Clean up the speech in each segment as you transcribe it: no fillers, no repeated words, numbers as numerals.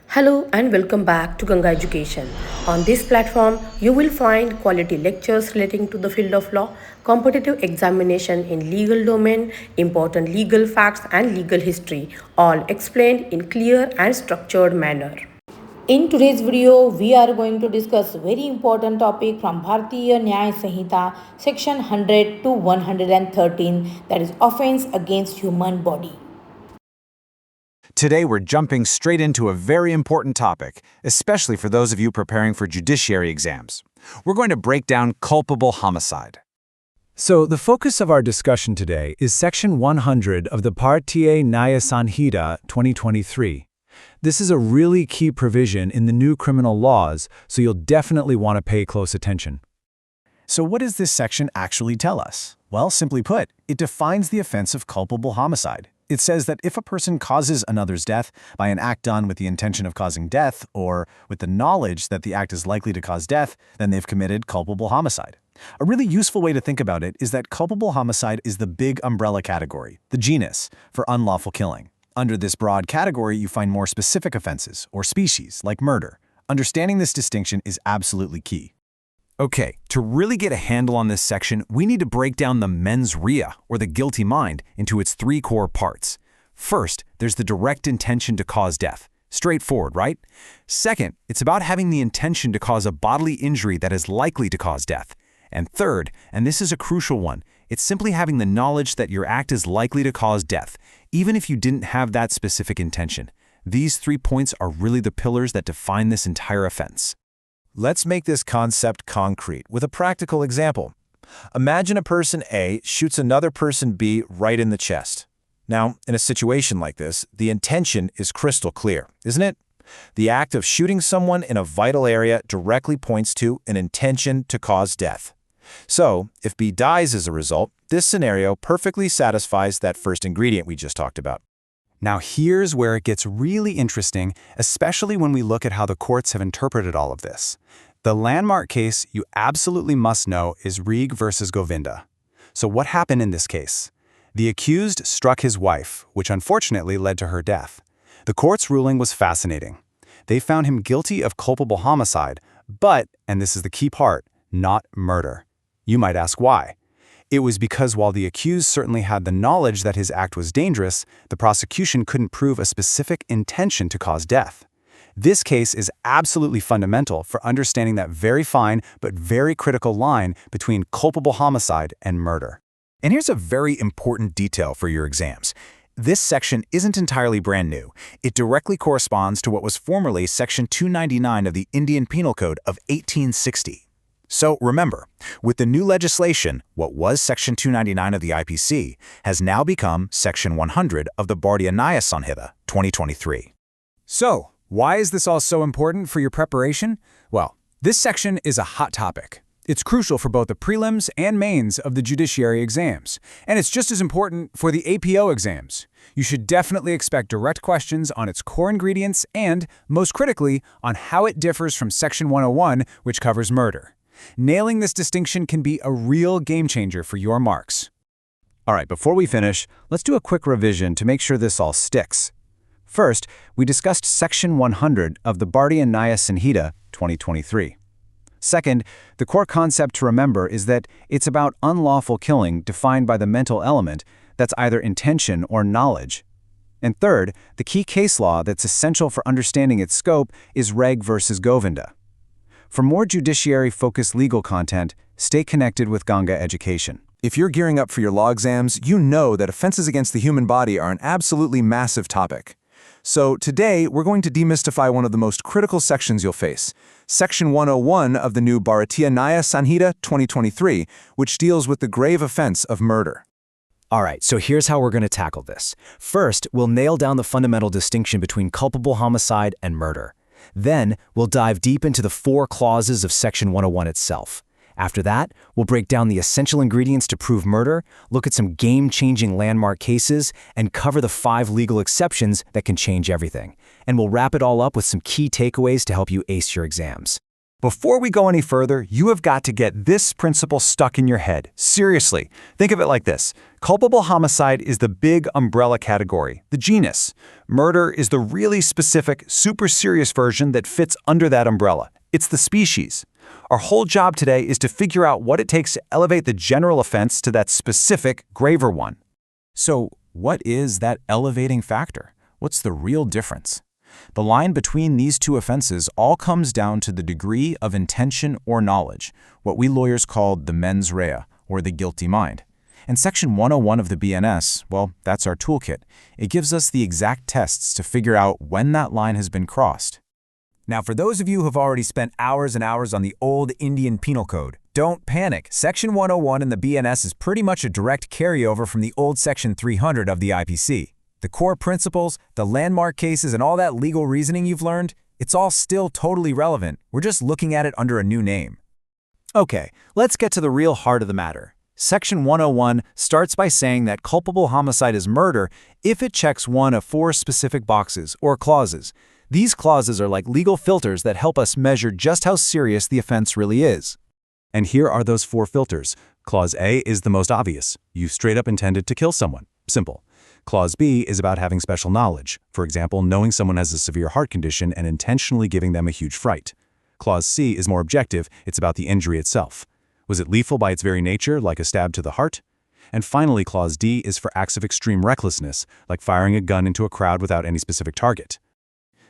Hello and welcome back to Ganga Education. On this platform, you will find quality lectures relating to the field of law, competitive examination in legal domain, important legal facts and legal history, all explained in clear and structured manner. In today's video, we are going to discuss a very important topic from Bharatiya Nyaya Sanhita, section 100 to 113, that is offense against human body. Today, we're jumping straight into a very important topic, especially for those of you preparing for judiciary exams. We're going to break down culpable homicide. So, the focus of our discussion today is Section 100 of the Bharatiya Nyaya Sanhita 2023. This is a really key provision in the new criminal laws, so you'll definitely want to pay close attention. So what does this section actually tell us? Well, simply put, it defines the offense of culpable homicide. It says that if a person causes another's death by an act done with the intention of causing death or with the knowledge that the act is likely to cause death, then they've committed culpable homicide. A really useful way to think about it is that culpable homicide is the big umbrella category, the genus, for unlawful killing. Under this broad category, you find more specific offenses, or species, like murder. Understanding this distinction is absolutely key. Okay, to really get a handle on this section, we need to break down the mens rea, or the guilty mind, into its three core parts. First, there's the direct intention to cause death. Straightforward, right? Second, it's about having the intention to cause a bodily injury that is likely to cause death. And third, and this is a crucial one, it's simply having the knowledge that your act is likely to cause death, even if you didn't have that specific intention. These 3 points are really the pillars that define this entire offense. Let's make this concept concrete with a practical example. Imagine a person A shoots another person B right in the chest. Now, in a situation like this, the intention is crystal clear, isn't it? The act of shooting someone in a vital area directly points to an intention to cause death. So, if B dies as a result, this scenario perfectly satisfies that first ingredient we just talked about. Now here's where it gets really interesting, especially when we look at how the courts have interpreted all of this. The landmark case you absolutely must know is Reeg versus Govinda. So what happened in this case? The accused struck his wife, which unfortunately led to her death. The court's ruling was fascinating. They found him guilty of culpable homicide, but, and this is the key part, not murder. You might ask why. It was because while the accused certainly had the knowledge that his act was dangerous, the prosecution couldn't prove a specific intention to cause death. This case is absolutely fundamental for understanding that very fine but very critical line between culpable homicide and murder. And here's a very important detail for your exams. This section isn't entirely brand new. It directly corresponds to what was formerly Section 299 of the Indian Penal Code of 1860. So remember, with the new legislation, what was Section 299 of the IPC has now become Section 100 of the Bharatiya Nyaya Sanhita 2023. So, why is this all so important for your preparation? Well, this section is a hot topic. It's crucial for both the prelims and mains of the judiciary exams, and it's just as important for the APO exams. You should definitely expect direct questions on its core ingredients and, most critically, on how it differs from Section 101, which covers murder. Nailing this distinction can be a real game changer for your marks. All right, before we finish, let's do a quick revision to make sure this all sticks. First, we discussed Section 100 of the Bharatiya Nyaya Sanhita 2023. Second, the core concept to remember is that it's about unlawful killing defined by the mental element that's either intention or knowledge. And third, the key case law that's essential for understanding its scope is Reeg versus Govinda. For more judiciary-focused legal content, stay connected with Ganga Education. If you're gearing up for your law exams, you know that offenses against the human body are an absolutely massive topic. So today, we're going to demystify one of the most critical sections you'll face, Section 101 of the new Bharatiya Nyaya Sanhita 2023, which deals with the grave offense of murder. All right, so here's how we're going to tackle this. First, we'll nail down the fundamental distinction between culpable homicide and murder. Then, we'll dive deep into the 4 clauses of Section 101 itself. After that, we'll break down the essential ingredients to prove murder, look at some game-changing landmark cases, and cover the 5 legal exceptions that can change everything. And we'll wrap it all up with some key takeaways to help you ace your exams. Before we go any further, you have got to get this principle stuck in your head. Seriously, think of it like this. Culpable homicide is the big umbrella category, the genus. Murder is the really specific, super serious version that fits under that umbrella. It's the species. Our whole job today is to figure out what it takes to elevate the general offense to that specific, graver one. So, what is that elevating factor? What's the real difference? The line between these two offenses all comes down to the degree of intention or knowledge, what we lawyers call the mens rea, or the guilty mind. And Section 101 of the BNS, well, that's our toolkit. It gives us the exact tests to figure out when that line has been crossed. Now, for those of you who have already spent hours and hours on the old Indian Penal Code, don't panic. Section 101 in the BNS is pretty much a direct carryover from the old Section 300 of the IPC. The core principles, the landmark cases, and all that legal reasoning you've learned, it's all still totally relevant. We're just looking at it under a new name. Okay, let's get to the real heart of the matter. Section 101 starts by saying that culpable homicide is murder if it checks one of 4 specific boxes, or clauses. These clauses are like legal filters that help us measure just how serious the offense really is. And here are those 4 filters. Clause A is the most obvious. You straight up intended to kill someone. Simple. Clause B is about having special knowledge. For example, knowing someone has a severe heart condition and intentionally giving them a huge fright. Clause C is more objective. It's about the injury itself. Was it lethal by its very nature, like a stab to the heart? And finally, Clause D is for acts of extreme recklessness, like firing a gun into a crowd without any specific target.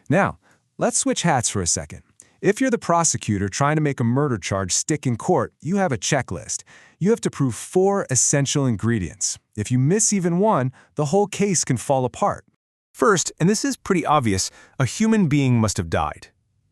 Now, let's switch hats for a second. If you're the prosecutor trying to make a murder charge stick in court, you have a checklist. You have to prove 4 essential ingredients. If you miss even one, the whole case can fall apart. First, and this is pretty obvious, a human being must have died.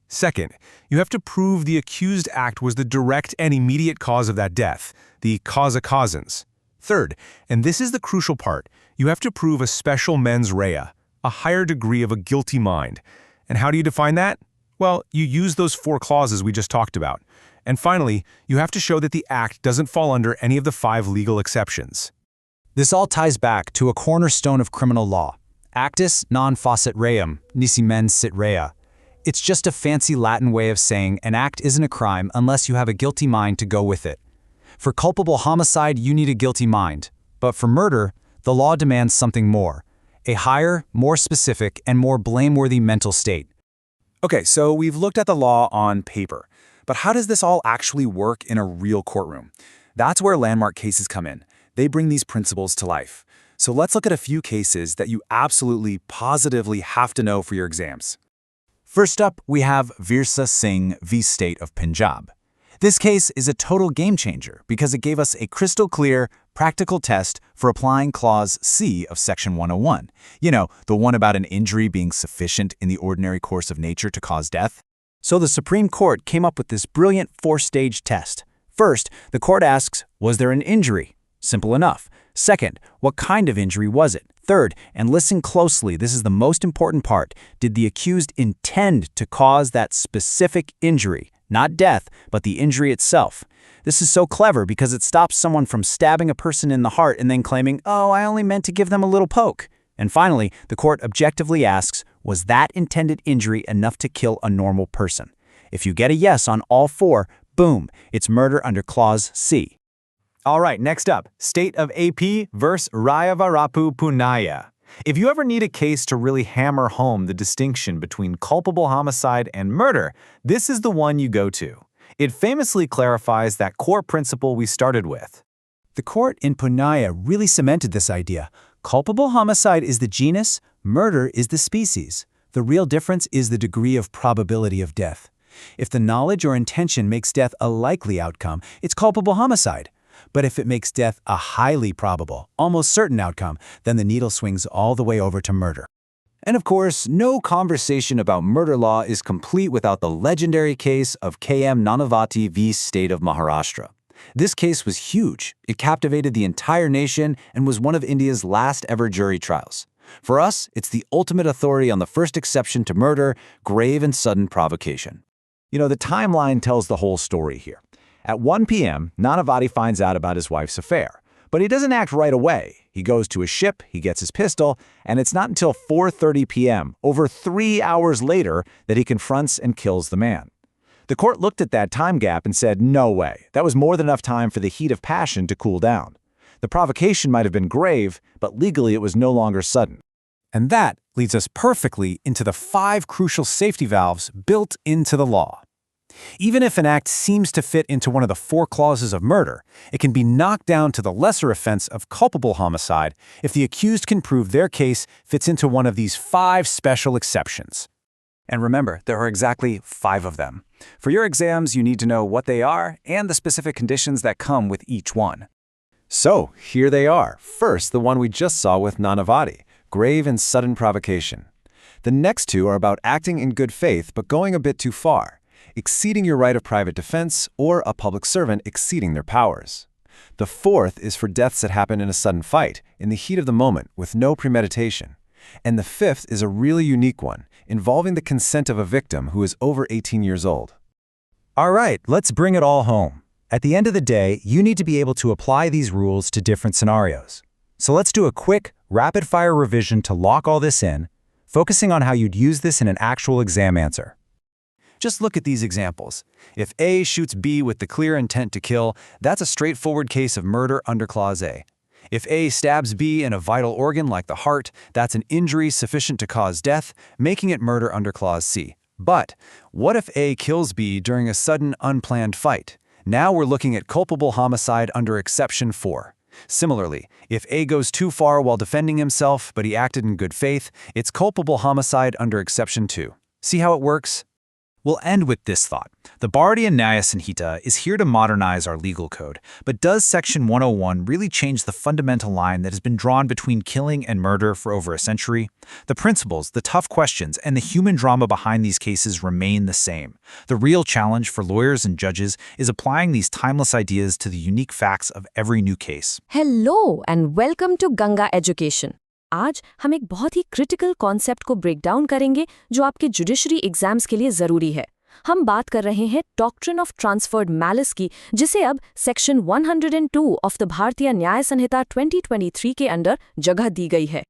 Second, you have to prove the accused act was the direct and immediate cause of that death, the causa causans. Third, and this is the crucial part, you have to prove a special mens rea, a higher degree of a guilty mind. And how do you define that? Well, you use those 4 clauses we just talked about. And finally, you have to show that the act doesn't fall under any of the 5 legal exceptions. This all ties back to a cornerstone of criminal law. Actus non facit reum, nisi mens sit rea. It's just a fancy Latin way of saying an act isn't a crime unless you have a guilty mind to go with it. For culpable homicide, you need a guilty mind. But for murder, the law demands something more. A higher, more specific, and more blameworthy mental state. Okay, so we've looked at the law on paper. But how does this all actually work in a real courtroom? That's where landmark cases come in. They bring these principles to life. So let's look at a few cases that you absolutely, positively have to know for your exams. First up, we have Virsa Singh v. State of Punjab. This case is a total game changer because it gave us a crystal clear, practical test for applying Clause C of Section 101. You know, the one about an injury being sufficient in the ordinary course of nature to cause death. So the Supreme Court came up with this brilliant 4-stage test. First, the court asks, was there an injury? Simple enough. Second, what kind of injury was it? Third, and listen closely, this is the most important part, did the accused intend to cause that specific injury? Not death, but the injury itself. This is so clever because it stops someone from stabbing a person in the heart and then claiming, oh, I only meant to give them a little poke. And finally, the court objectively asks, was that intended injury enough to kill a normal person? If you get a yes on all 4, boom, it's murder under Clause C. All right, next up, State of AP versus Rayavarapu Punaya. If you ever need a case to really hammer home the distinction between culpable homicide and murder, this is the one you go to. It famously clarifies that core principle we started with. The court in Punaya really cemented this idea. Culpable homicide is the genus, murder is the species. The real difference is the degree of probability of death. If the knowledge or intention makes death a likely outcome, it's culpable homicide. But if it makes death a highly probable, almost certain outcome, then the needle swings all the way over to murder. And of course, no conversation about murder law is complete without the legendary case of K.M. Nanavati v. State of Maharashtra. This case was huge. It captivated the entire nation and was one of India's last ever jury trials. For us, it's the ultimate authority on the first exception to murder, grave and sudden provocation. You know, the timeline tells the whole story here. At 1 p.m., Nanavati finds out about his wife's affair. But he doesn't act right away. He goes to his ship, he gets his pistol, and it's not until 4:30 p.m., over 3 hours later, that he confronts and kills the man. The court looked at that time gap and said, no way, that was more than enough time for the heat of passion to cool down. The provocation might have been grave, but legally it was no longer sudden. And that leads us perfectly into the 5 crucial safety valves built into the law. Even if an act seems to fit into one of the 4 clauses of murder, it can be knocked down to the lesser offense of culpable homicide if the accused can prove their case fits into one of these 5 special exceptions. And remember, there are exactly 5 of them. For your exams, you need to know what they are and the specific conditions that come with each one. So, here they are. First, the one we just saw with Nanavati, grave and sudden provocation. The next 2 are about acting in good faith but going a bit too far, exceeding your right of private defense, or a public servant exceeding their powers. The 4th is for deaths that happen in a sudden fight, in the heat of the moment, with no premeditation. And the 5th is a really unique one, involving the consent of a victim who is over 18 years old. All right, let's bring it all home. At the end of the day, you need to be able to apply these rules to different scenarios. So let's do a quick, rapid-fire revision to lock all this in, focusing on how you'd use this in an actual exam answer. Just look at these examples. If A shoots B with the clear intent to kill, that's a straightforward case of murder under Clause A. If A stabs B in a vital organ like the heart, that's an injury sufficient to cause death, making it murder under Clause C. But what if A kills B during a sudden, unplanned fight? Now we're looking at culpable homicide under Exception 4. Similarly, if A goes too far while defending himself, but he acted in good faith, it's culpable homicide under Exception 2. See how it works? We'll end with this thought. The Bharatiya Nyaya Sanhita is here to modernize our legal code, but does Section 101 really change the fundamental line that has been drawn between killing and murder for over a century? The principles, the tough questions, and the human drama behind these cases remain the same. The real challenge for lawyers and judges is applying these timeless ideas to the unique facts of every new case. Hello and welcome to Ganga education. आज हम एक बहुत ही critical concept को break down करेंगे जो आपके judiciary exams के लिए ज़रूरी है। हम बात कर रहे हैं डॉक्ट्रिन ऑफ ट्रांसफर्ड मैलिस की, जिसे अब सेक्शन 102 ऑफ द भारतीय न्याय संहिता 2023 के अंडर जगह दी गई है।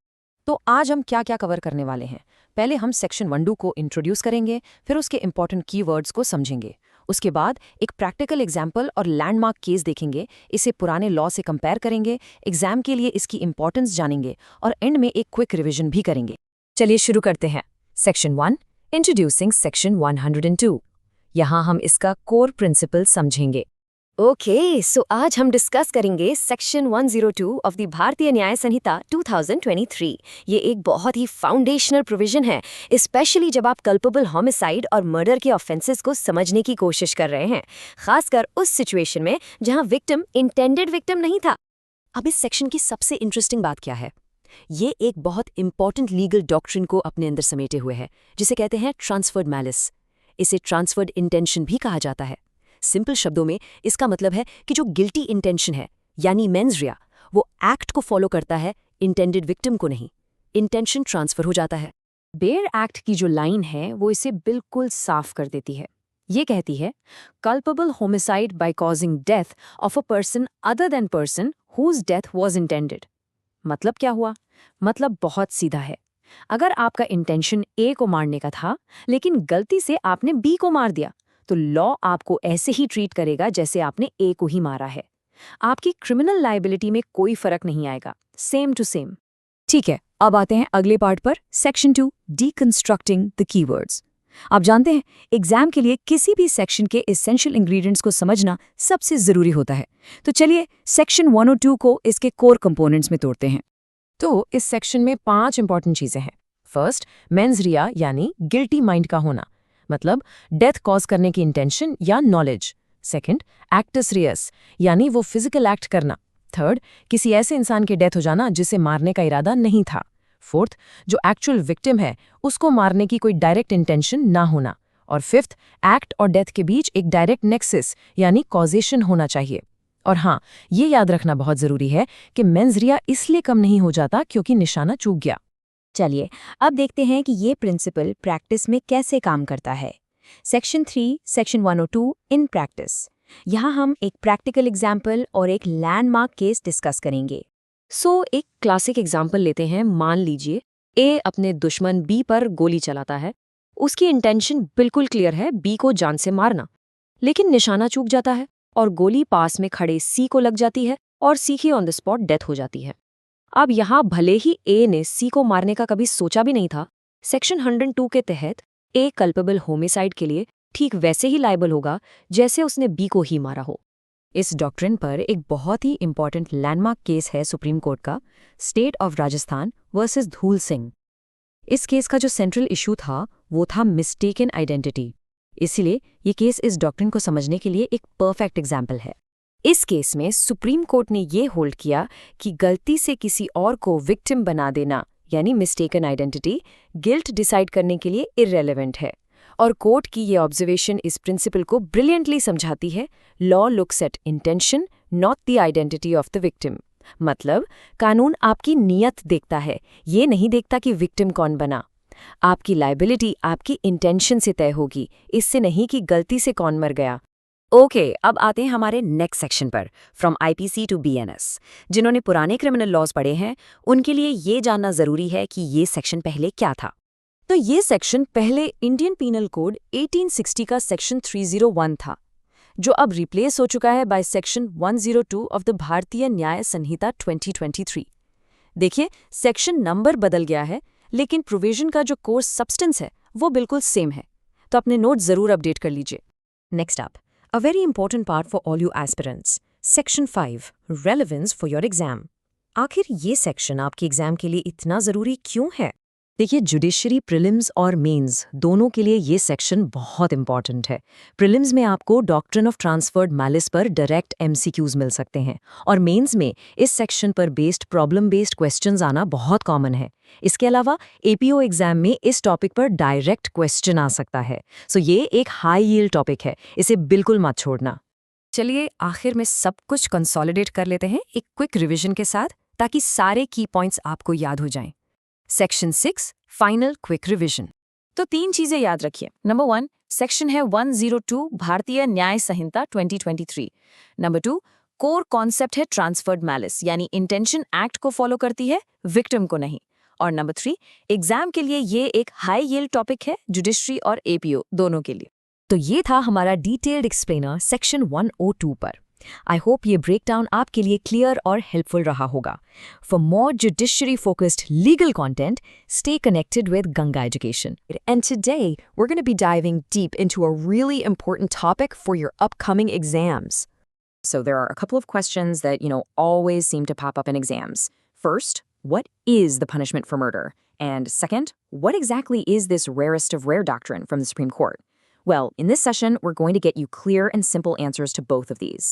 तो आज हम क्या क्या कवर करने वाले हैं? पहले हम सेक्शन 102 को इंट्रोड्यूस करेंगे, फिर उसके इंपॉर्टेंट कीवर्ड्स को समझेंगे। उसके बाद एक प्रैक्टिकल एग्जाम्पल और लैंडमार्क केस देखेंगे, इसे पुराने लॉ से कंपेयर करेंगे, एग्जाम के लिए इसकी इंपॉर्टेंस जानेंगे और एंड में एक क्विक रिवीजन भी करेंगे। चलिए शुरू करते हैं। Section 1, introducing section 102। यहाँ हम इसका कोर प्रिंसिपल समझेंगे। ओके, सो आज हम डिस्कस करेंगे सेक्शन 102 ऑफ द भारतीय न्याय संहिता 2023। ये एक बहुत ही फाउंडेशनल प्रोविजन है, स्पेशली जब आप कल्पेबल होमिसाइड और मर्डर के ऑफेंसेस को समझने की कोशिश कर रहे हैं, खासकर उस सिचुएशन में जहां विक्टिम इंटेंडेड विक्टिम नहीं था। अब इस सेक्शन की सबसे इंटरेस्टिंग बात क्या है? ये एक बहुत इंपॉर्टेंट लीगल डॉक्ट्रिन को अपने अंदर समेटे हुए है, जिसे कहते हैं ट्रांसफर्ड मैलिस। इसे ट्रांसफर्ड इंटेंशन भी कहा जाता है। सिंपल शब्दों में इसका मतलब है कि जो गिल्टी इंटेंशन है, यानी मेंस रिया, वो एक्ट को फॉलो करता है, इंटेंडेड विक्टिम को नहीं। इंटेंशन ट्रांसफर हो जाता है। बेयर एक्ट की जो लाइन है वो इसे बिल्कुल साफ कर देती है। ये कहती है, culpable homicide by causing death of a person other than person whose death was intended. मतलब क्या हुआ? मतलब बहुत सीधा है। अगर आपका इंटेंशन ए को मारने का था, लेकिन गलती से आपने बी को मार दिया, तो लॉ आपको ऐसे ही ट्रीट करेगा जैसे आपने ए को ही मारा है। आपकी क्रिमिनल लायबिलिटी में कोई फर्क नहीं आएगा, सेम टू सेम। ठीक है, अब आते हैं अगले पार्ट पर, सेक्शन 2, डीकंस्ट्रक्टिंग द कीवर्ड्स। आप जानते हैं, एग्जाम के लिए किसी भी सेक्शन के एसेंशियल इंग्रेडिएंट्स को समझना सबसे जरूरी होता है। तो चलिए सेक्शन 102 को इसके कोर कंपोनेंट्स में तोड़ते हैं। तो इस सेक्शन में 5 इंपॉर्टेंट चीजें हैं। फर्स्ट, मेंस रिया यानी गिल्टी माइंड का होना, मतलब डेथ कॉज करने की इंटेंशन या नॉलेज। सेकंड, एक्टस रियस यानी वो फिजिकल एक्ट करना। थर्ड, किसी ऐसे इंसान की डेथ हो जाना जिसे मारने का इरादा नहीं था। फोर्थ, जो एक्चुअल विक्टिम है उसको मारने की कोई डायरेक्ट इंटेंशन ना होना। और फिफ्थ, एक्ट और डेथ के बीच एक डायरेक्ट नेक्सिस यानी कॉजेशन होना चाहिए। और हाँ, ये याद रखना बहुत जरूरी है कि मेंस रिया इसलिए कम नहीं हो जाता क्योंकि निशाना चूक गया। चलिए अब देखते हैं कि ये प्रिंसिपल प्रैक्टिस में कैसे काम करता है। Section 3, section 102 in practice. यहाँ हम एक प्रैक्टिकल एग्जाम्पल और एक लैंडमार्क केस डिस्कस करेंगे। एक क्लासिक एग्जाम्पल लेते हैं। मान लीजिए ए अपने दुश्मन बी पर गोली चलाता है। उसकी इंटेंशन बिल्कुल क्लियर है, बी को जान से मारना, लेकिन निशाना चूक जाता है और गोली पास में खड़े सी को लग जाती है और सी की ऑन द स्पॉट डेथ हो जाती है। अब यहाँ भले ही ए ने सी को मारने का कभी सोचा भी नहीं था, सेक्शन 102 के तहत ए कल्पेबल होमिसाइड के लिए ठीक वैसे ही लायबल होगा जैसे उसने बी को ही मारा हो। इस डॉक्ट्रिन पर एक बहुत ही इंपॉर्टेंट लैंडमार्क केस है सुप्रीम कोर्ट का, स्टेट ऑफ राजस्थान वर्सेस धूल सिंह। इस केस का जो सेंट्रल इशू था वो था मिस्टेकन आइडेंटिटी। इसलिए ये केस इस डॉक्ट्रिन को समझने के लिए एक परफेक्ट एग्जाम्पल है। इस केस में सुप्रीम कोर्ट ने ये होल्ड किया कि गलती से किसी और को विक्टिम बना देना यानी मिस्टेकन आइडेंटिटी गिल्ट डिसाइड करने के लिए इररेलेवेंट है, और कोर्ट की ये ऑब्जर्वेशन इस प्रिंसिपल को ब्रिलियंटली समझाती है। Law looks at intention not the identity of the victim. मतलब कानून आपकी नीयत देखता है, ये नहीं देखता कि विक्टिम कौन बना। आपकी लायबिलिटी आपकी इंटेंशन से तय होगी, इससे नहीं कि गलती से कौन मर गया। ओके, अब आते हैं हमारे नेक्स्ट सेक्शन पर, फ्रॉम आईपीसी टू बीएनएस। जिन्होंने पुराने क्रिमिनल लॉज पढ़े हैं उनके लिए ये जानना जरूरी है कि ये सेक्शन पहले क्या था। तो ये सेक्शन पहले इंडियन पीनल कोड 1860 का सेक्शन 301 था, जो अब रिप्लेस हो चुका है बाय सेक्शन 102 ऑफ द भारतीय न्याय संहिता 2023। देखिए, सेक्शन नंबर बदल गया है लेकिन प्रोविजन का जो कोर्स सब्सटेंस है वो बिल्कुल सेम है, तो अपने नोट जरूर अपडेट कर लीजिए। Next up, a very important part for all you aspirants, section 5, relevance for your exam. आखिर ये सेक्शन आपके एग्जाम के लिए इतना जरूरी क्यों है? देखिए, जुडिशरी प्रीलिम्स और मेंस दोनों के लिए ये सेक्शन बहुत इंपॉर्टेंट है। प्रीलिम्स में आपको डॉक्ट्रिन ऑफ ट्रांसफर्ड मैलिस पर डायरेक्ट एमसीक्यूज मिल सकते हैं, और मेंस में इस सेक्शन पर बेस्ड प्रॉब्लम बेस्ड क्वेश्चंस आना बहुत कॉमन है। इसके अलावा एपीओ एग्जाम में इस टॉपिक पर डायरेक्ट क्वेश्चन आ सकता है। सो ये एक हाई यील्ड टॉपिक है, इसे बिल्कुल मत छोड़ना। चलिए आखिर में सब कुछ कंसोलिडेट कर लेते हैं एक क्विक रिविजन के साथ, ताकि सारे की पॉइंट्स आपको याद हो जाएं। Section 6, final quick revision. तो 3 चीजें याद रखिए। नंबर 1, सेक्शन है 102 भारतीय न्याय संहिता 2023। नंबर 2, कोर कॉन्सेप्ट है ट्रांसफर्ड मैलिस यानी इंटेंशन एक्ट को फॉलो करती है, विक्टिम को नहीं। और नंबर 3, एग्जाम के लिए ये एक हाई यील्ड टॉपिक है, जुडिशरी और एपीओ दोनों के लिए। तो ये था हमारा डिटेल्ड एक्सप्लेनर सेक्शन 102 पर। आई होप ये ब्रेकडाउन आपके लिए क्लियर और हेल्पफुल रहा होगा। For more judiciary focused legal content, stay connected with Ganga Education. And today, we're going to be diving deep into a really important topic for your upcoming exams. So there are a couple of questions that, always seem to pop up in exams. First, what is the punishment for murder? And second, what exactly is this rarest of rare doctrine from the Supreme Court? Well, in this session, we're going to get you clear and simple answers to both of these.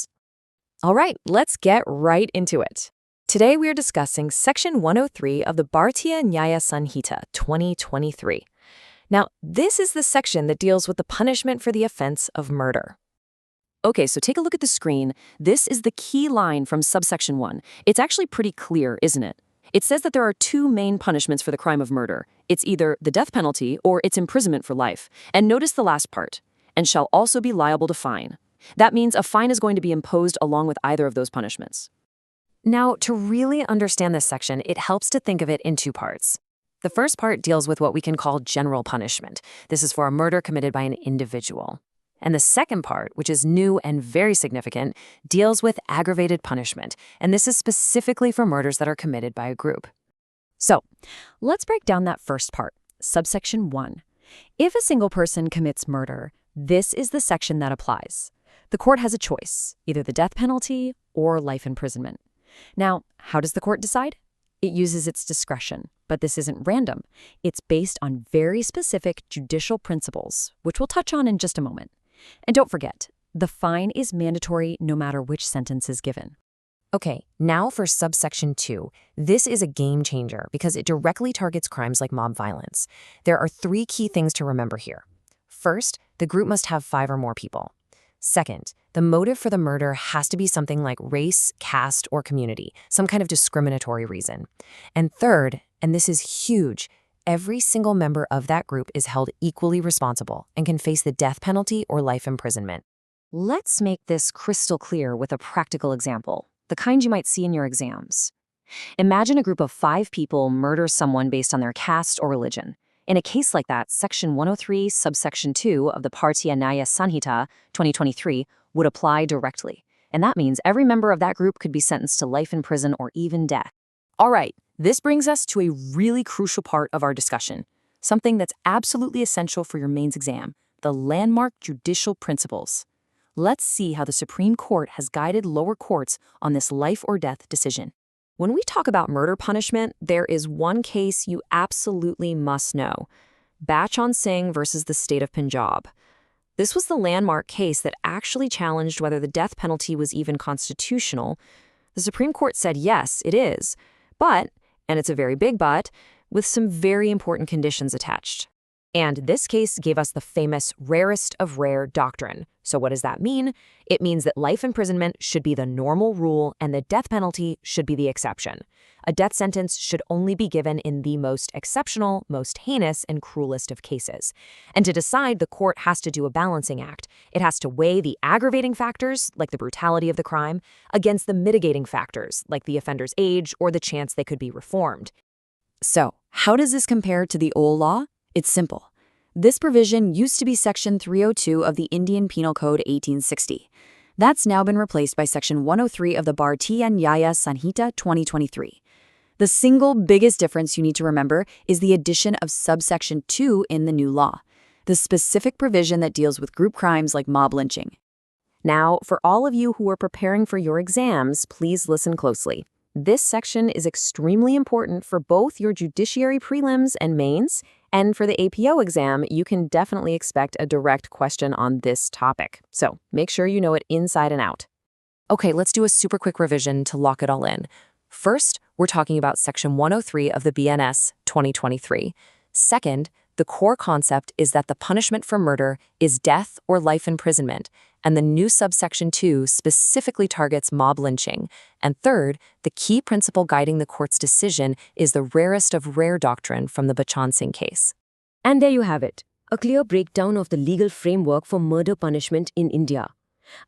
All right, let's get right into it. Today we are discussing Section 103 of the Bharatiya Nyaya Sanhita 2023. Now, this is the section that deals with the punishment for the offense of murder. Okay, so take a look at the screen. This is the key line from subsection 1. It's actually pretty clear, isn't it? It says that there are 2 main punishments for the crime of murder. It's either the death penalty or it's imprisonment for life. And notice the last part, and shall also be liable to fine. That means a fine is going to be imposed along with either of those punishments. Now, to really understand this section, it helps to think of it in 2 parts. The first part deals with what we can call general punishment. This is for a murder committed by an individual. And the second part, which is new and very significant, deals with aggravated punishment. And this is specifically for murders that are committed by a group. So, let's break down that first part, subsection 1. If a single person commits murder, this is the section that applies. The court has a choice, either the death penalty or life imprisonment. Now, how does the court decide? It uses its discretion, but this isn't random. It's based on very specific judicial principles, which we'll touch on in just a moment. And don't forget, the fine is mandatory no matter which sentence is given. Okay, now for subsection 2. This is a game changer because it directly targets crimes like mob violence. There are 3 key things to remember here. First, the group must have 5 or more people. Second, the motive for the murder has to be something like race, caste, or community, some kind of discriminatory reason. And third, and this is huge, every single member of that group is held equally responsible and can face the death penalty or life imprisonment. Let's make this crystal clear with a practical example, the kind you might see in your exams. Imagine a group of 5 people murder someone based on their caste or religion. In a case like that, Section 103, subsection 2 of the Bharatiya Nyaya Sanhita, 2023, would apply directly. And that means every member of that group could be sentenced to life in prison or even death. All right, this brings us to a really crucial part of our discussion, something that's absolutely essential for your mains exam, the landmark judicial principles. Let's see how the Supreme Court has guided lower courts on this life or death decision. When we talk about murder punishment, there is one case you absolutely must know: Bachchan Singh versus the state of Punjab. This was the landmark case that actually challenged whether the death penalty was even constitutional. The Supreme Court said yes, it is, but, and it's a very big but, with some very important conditions attached. And this case gave us the famous rarest of rare doctrine. So what does that mean? It means that life imprisonment should be the normal rule and the death penalty should be the exception. A death sentence should only be given in the most exceptional, most heinous, and cruelest of cases. And to decide, the court has to do a balancing act. It has to weigh the aggravating factors, like the brutality of the crime, against the mitigating factors, like the offender's age or the chance they could be reformed. So, how does this compare to the old law? It's simple. This provision used to be Section 302 of the Indian Penal Code 1860. That's now been replaced by Section 103 of the Bharatiya Nyaya Sanhita 2023. The single biggest difference you need to remember is the addition of subsection 2 in the new law, the specific provision that deals with group crimes like mob lynching. Now, for all of you who are preparing for your exams, please listen closely. This section is extremely important for both your judiciary prelims and mains, and for the APO exam, you can definitely expect a direct question on this topic. So make sure you know it inside and out. Okay, let's do a super quick revision to lock it all in. First, we're talking about Section 103 of the BNS 2023. Second, the core concept is that the punishment for murder is death or life imprisonment, and the new subsection 2 specifically targets mob lynching. And third, the key principle guiding the court's decision is the rarest of rare doctrine from the Bachchan Singh case. And there you have it, a clear breakdown of the legal framework for murder punishment in India.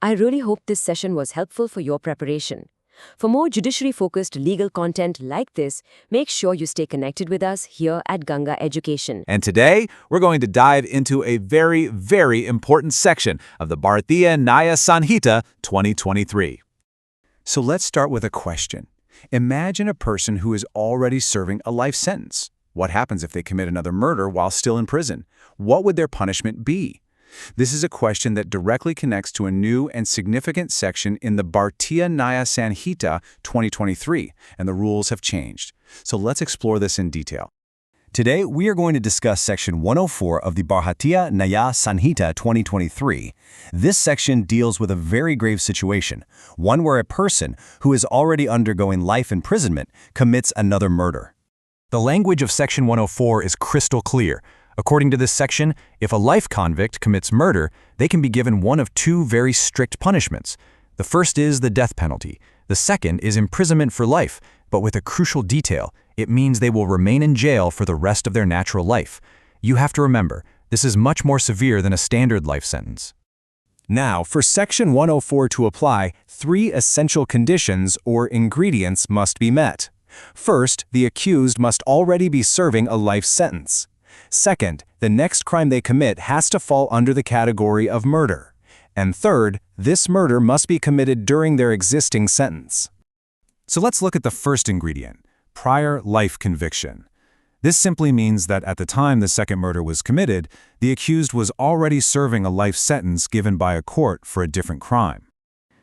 I really hope this session was helpful for your preparation. For more judiciary-focused legal content like this, make sure you stay connected with us here at Ganga Education. And today, we're going to dive into a very, very important section of the Bharatiya Nyaya Sanhita 2023. So let's start with a question. Imagine a person who is already serving a life sentence. What happens if they commit another murder while still in prison? What would their punishment be? This is a question that directly connects to a new and significant section in the Bharatiya Nyaya Sanhita 2023, and the rules have changed. So let's explore this in detail. Today, we are going to discuss Section 104 of the Bharatiya Nyaya Sanhita 2023. This section deals with a very grave situation, one where a person who is already undergoing life imprisonment commits another murder. The language of Section 104 is crystal clear. According to this section, if a life convict commits murder, they can be given one of two very strict punishments. The first is the death penalty. The second is imprisonment for life, but with a crucial detail. It means they will remain in jail for the rest of their natural life. You have to remember, this is much more severe than a standard life sentence. Now, for Section 104 to apply, 3 essential conditions or ingredients must be met. First, the accused must already be serving a life sentence. Second, the next crime they commit has to fall under the category of murder. And third, this murder must be committed during their existing sentence. So let's look at the first ingredient, prior life conviction. This simply means that at the time the second murder was committed, the accused was already serving a life sentence given by a court for a different crime.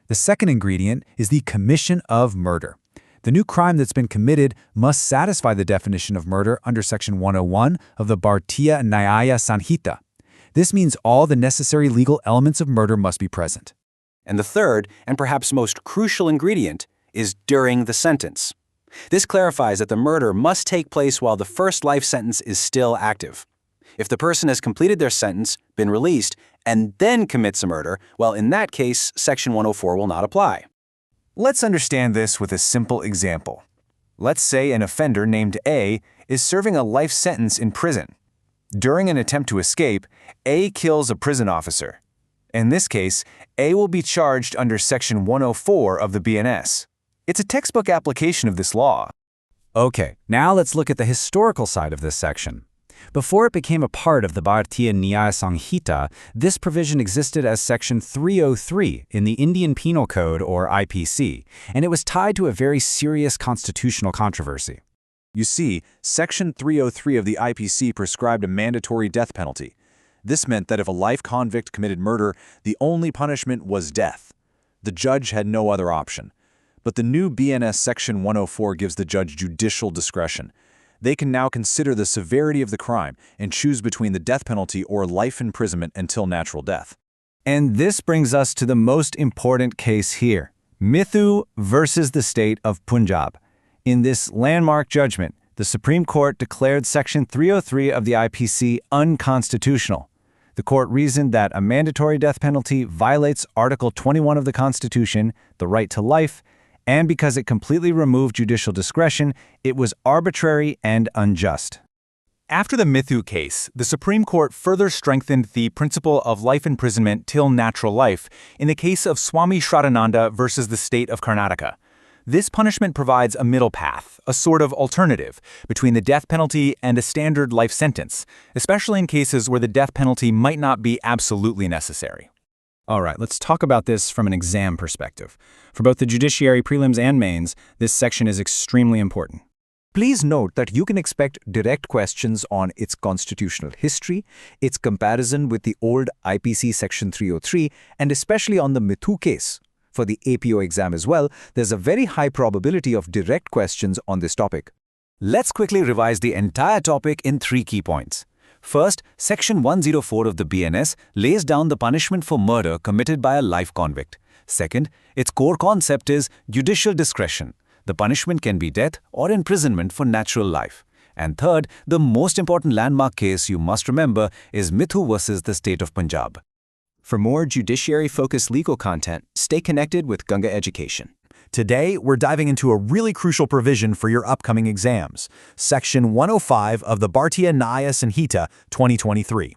The second ingredient is the commission of murder. The new crime that's been committed must satisfy the definition of murder under Section 101 of the Bharatiya Nyaya Sanhita. This means all the necessary legal elements of murder must be present. And the third, and perhaps most crucial ingredient, is during the sentence. This clarifies that the murder must take place while the first life sentence is still active. If the person has completed their sentence, been released, and then commits a murder, well, in that case, Section 104 will not apply. Let's understand this with a simple example. Let's say an offender named A is serving a life sentence in prison. During an attempt to escape, A kills a prison officer. In this case, A will be charged under Section 104 of the BNS. It's a textbook application of this law. Okay, now let's look at the historical side of this section. Before it became a part of the Bharatiya Nyaya Sanhita, this provision existed as Section 303 in the Indian Penal Code, or IPC, and it was tied to a very serious constitutional controversy. You see, Section 303 of the IPC prescribed a mandatory death penalty. This meant that if a life convict committed murder, the only punishment was death. The judge had no other option. But the new BNS Section 104 gives the judge judicial discretion. They can now consider the severity of the crime and choose between the death penalty or life imprisonment until natural death. And this brings us to the most important case here, Mithu versus the state of Punjab. In this landmark judgment, the Supreme Court declared Section 303 of the IPC unconstitutional. The court reasoned that a mandatory death penalty violates Article 21 of the Constitution, the right to life, and because it completely removed judicial discretion, it was arbitrary and unjust. After the Mithu case, the Supreme Court further strengthened the principle of life imprisonment till natural life in the case of Swami Shraddhananda versus the state of Karnataka. This punishment provides a middle path, a sort of alternative, between the death penalty and a standard life sentence, especially in cases where the death penalty might not be absolutely necessary. All right, let's talk about this from an exam perspective. For both the judiciary prelims and mains, this section is extremely important. Please note that you can expect direct questions on its constitutional history, its comparison with the old IPC Section 303, and especially on the Mithu case. For the APO exam as well, there's a very high probability of direct questions on this topic. Let's quickly revise the entire topic in 3 key points. First, Section 104 of the BNS lays down the punishment for murder committed by a life convict. Second, its core concept is judicial discretion. The punishment can be death or imprisonment for natural life. And third, the most important landmark case you must remember is Mithu versus the state of Punjab. For more judiciary-focused legal content, stay connected with Ganga Education. Today, we're diving into a really crucial provision for your upcoming exams, Section 105 of the Bharatiya Nyaya Sanhita 2023.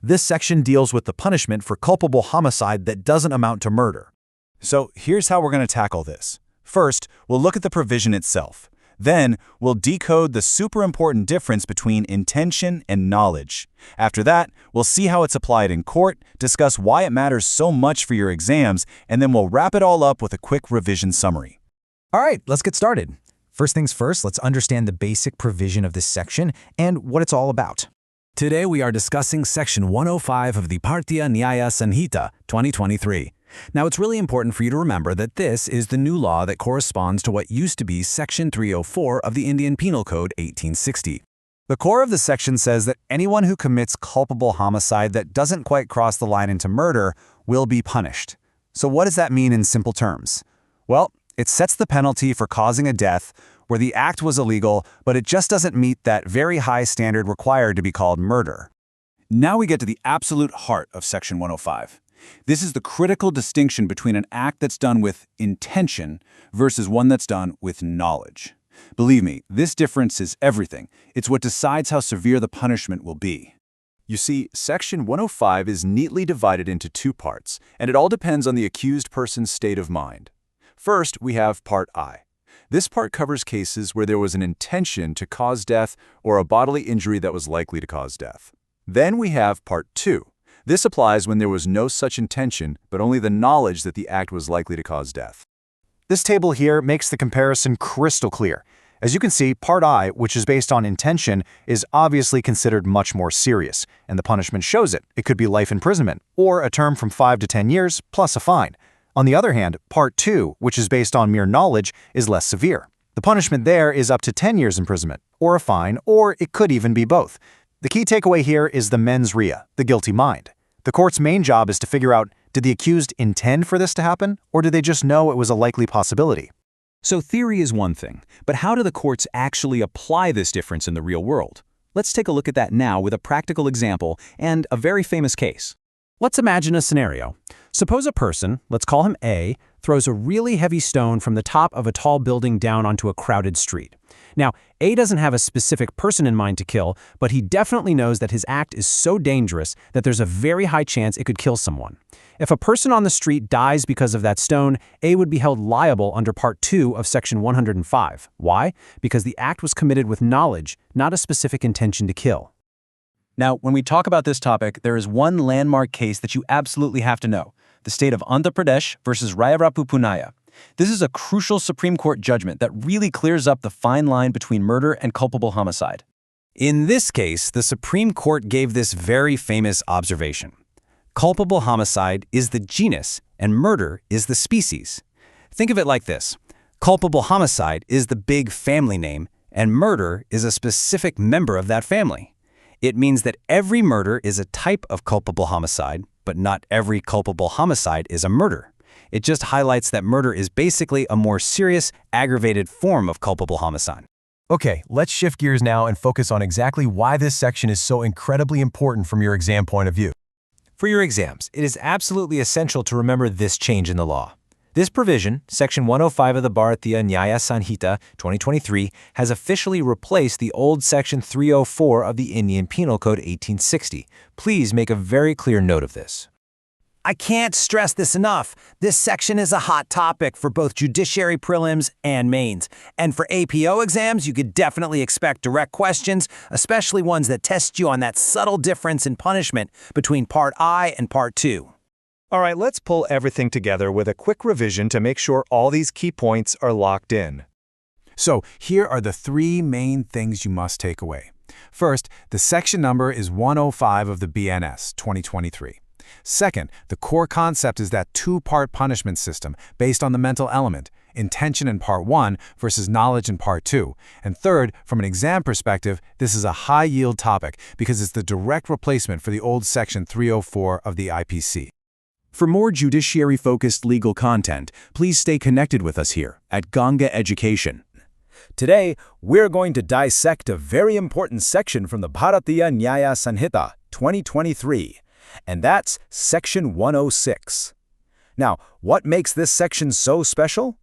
This section deals with the punishment for culpable homicide that doesn't amount to murder. So here's how we're going to tackle this. First, we'll look at the provision itself. Then, we'll decode the super important difference between intention and knowledge. After that, we'll see how it's applied in court, discuss why it matters so much for your exams, and then we'll wrap it all up with a quick revision summary. All right, let's get started. First things first, let's understand the basic provision of this section and what it's all about. Today we are discussing Section 105 of the Bharatiya Nyaya Sanhita 2023. Now, it's really important for you to remember that this is the new law that corresponds to what used to be Section 304 of the Indian Penal Code 1860. The core of the section says that anyone who commits culpable homicide that doesn't quite cross the line into murder will be punished. So what does that mean in simple terms? Well, it sets the penalty for causing a death where the act was illegal, but it just doesn't meet that very high standard required to be called murder. Now we get to the absolute heart of Section 105. This is the critical distinction between an act that's done with intention versus one that's done with knowledge. Believe me, this difference is everything. It's what decides how severe the punishment will be. You see, Section 105 is neatly divided into 2 parts, and it all depends on the accused person's state of mind. First, we have Part I. This part covers cases where there was an intention to cause death or a bodily injury that was likely to cause death. Then we have Part II. This applies when there was no such intention, but only the knowledge that the act was likely to cause death. This table here makes the comparison crystal clear. As you can see, Part I, which is based on intention, is obviously considered much more serious, and the punishment shows it. It could be life imprisonment, or a term from 5 to 10 years, plus a fine. On the other hand, Part II, which is based on mere knowledge, is less severe. The punishment there is up to 10 years imprisonment, or a fine, or it could even be both. The key takeaway here is the mens rea, the guilty mind. The court's main job is to figure out, did the accused intend for this to happen, or did they just know it was a likely possibility? So theory is one thing, but how do the courts actually apply this difference in the real world? Let's take a look at that now with a practical example and a very famous case. Let's imagine a scenario. Suppose a person, let's call him A, throws a really heavy stone from the top of a tall building down onto a crowded street. Now, A doesn't have a specific person in mind to kill, but he definitely knows that his act is so dangerous that there's a very high chance it could kill someone. If a person on the street dies because of that stone, A would be held liable under Part 2 of Section 105. Why? Because the act was committed with knowledge, not a specific intention to kill. Now, when we talk about this topic, there is one landmark case that you absolutely have to know: the state of Andhra Pradesh versus Rayarapupunaya. This is a crucial Supreme Court judgment that really clears up the fine line between murder and culpable homicide. In this case, the Supreme Court gave this very famous observation: culpable homicide is the genus and murder is the species. Think of it like this: culpable homicide is the big family name, and murder is a specific member of that family. It means that every murder is a type of culpable homicide, but not every culpable homicide is a murder. It just highlights that murder is basically a more serious, aggravated form of culpable homicide. Okay, let's shift gears now and focus on exactly why this section is so incredibly important from your exam point of view. For your exams, it is absolutely essential to remember this change in the law. This provision, Section 105 of the Bharatiya Nyaya Sanhita 2023, has officially replaced the old Section 304 of the Indian Penal Code 1860. Please make a very clear note of this. I can't stress this enough. This section is a hot topic for both judiciary prelims and mains. And for APO exams, you could definitely expect direct questions, especially ones that test you on that subtle difference in punishment between Part I and Part II. All right, let's pull everything together with a quick revision to make sure all these key points are locked in. So here are the three main things you must take away. First, the section number is 105 of the BNS 2023. Second, the core concept is that two-part punishment system based on the mental element, intention in Part 1 versus knowledge in Part 2. And third, from an exam perspective, this is a high-yield topic because it's the direct replacement for the old Section 304 of the IPC. For more judiciary-focused legal content, please stay connected with us here at Ganga Education. Today, we're going to dissect a very important section from the Bharatiya Nyaya Sanhita 2023, and that's Section 106. Now, what makes this section so special?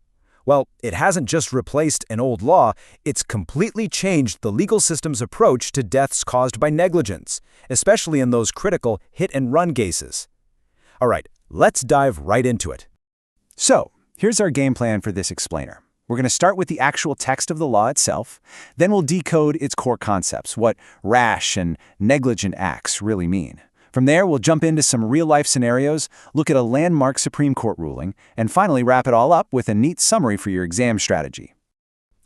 Well, it hasn't just replaced an old law, it's completely changed the legal system's approach to deaths caused by negligence, especially in those critical hit-and-run cases. All right, let's dive right into it. So, here's our game plan for this explainer. We're going to start with the actual text of the law itself, then we'll decode its core concepts, what rash and negligent acts really mean. From there, we'll jump into some real-life scenarios, look at a landmark Supreme Court ruling, and finally wrap it all up with a neat summary for your exam strategy.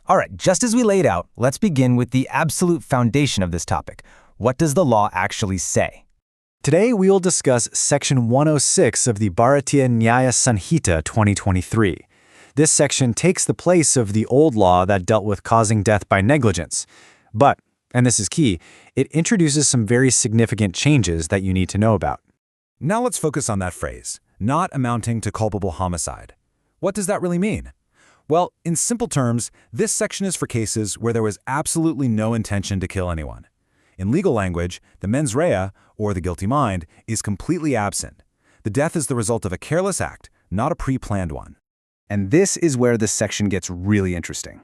All right, just as we laid out, let's begin with the absolute foundation of this topic. What does the law actually say? Today, we will discuss Section 106 of the Bharatiya Nyaya Sanhita 2023. This section takes the place of the old law that dealt with causing death by negligence. But, and this is key, it introduces some very significant changes that you need to know about. Now let's focus on that phrase, not amounting to culpable homicide. What does that really mean? Well, in simple terms, this section is for cases where there was absolutely no intention to kill anyone. In legal language, the mens rea, or the guilty mind, is completely absent. The death is the result of a careless act, not a pre-planned one. And this is where this section gets really interesting.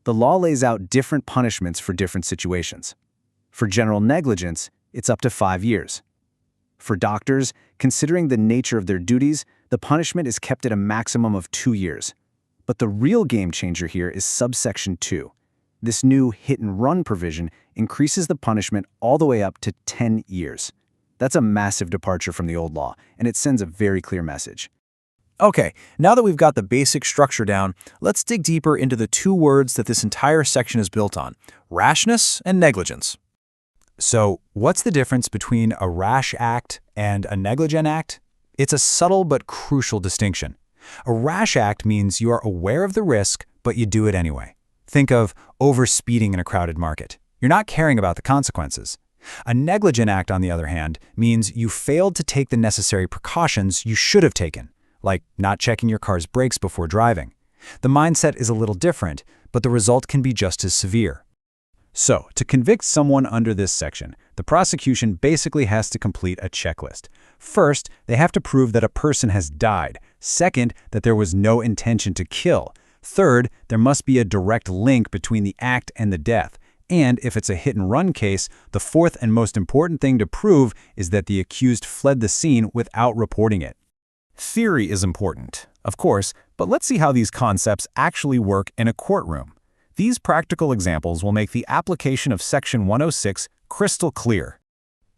The law lays out different punishments for different situations. For general negligence, it's up to 5 years. For doctors, considering the nature of their duties, the punishment is kept at a maximum of 2 years. But the real game changer here is subsection 2. This new hit-and-run provision increases the punishment all the way up to 10 years. That's a massive departure from the old law, and it sends a very clear message. Okay, now that we've got the basic structure down, let's dig deeper into the two words that this entire section is built on: rashness and negligence. So, what's the difference between a rash act and a negligent act? It's a subtle but crucial distinction. A rash act means you are aware of the risk, but you do it anyway. Think of overspeeding in a crowded market. You're not caring about the consequences. A negligent act, on the other hand, means you failed to take the necessary precautions you should have taken, like not checking your car's brakes before driving. The mindset is a little different, but the result can be just as severe. So, to convict someone under this section, the prosecution basically has to complete a checklist. First, they have to prove that a person has died. Second, that there was no intention to kill. Third, there must be a direct link between the act and the death. And if it's a hit-and-run case, the fourth and most important thing to prove is that the accused fled the scene without reporting it. Theory is important, of course, but let's see how these concepts actually work in a courtroom. These practical examples will make the application of Section 106 crystal clear.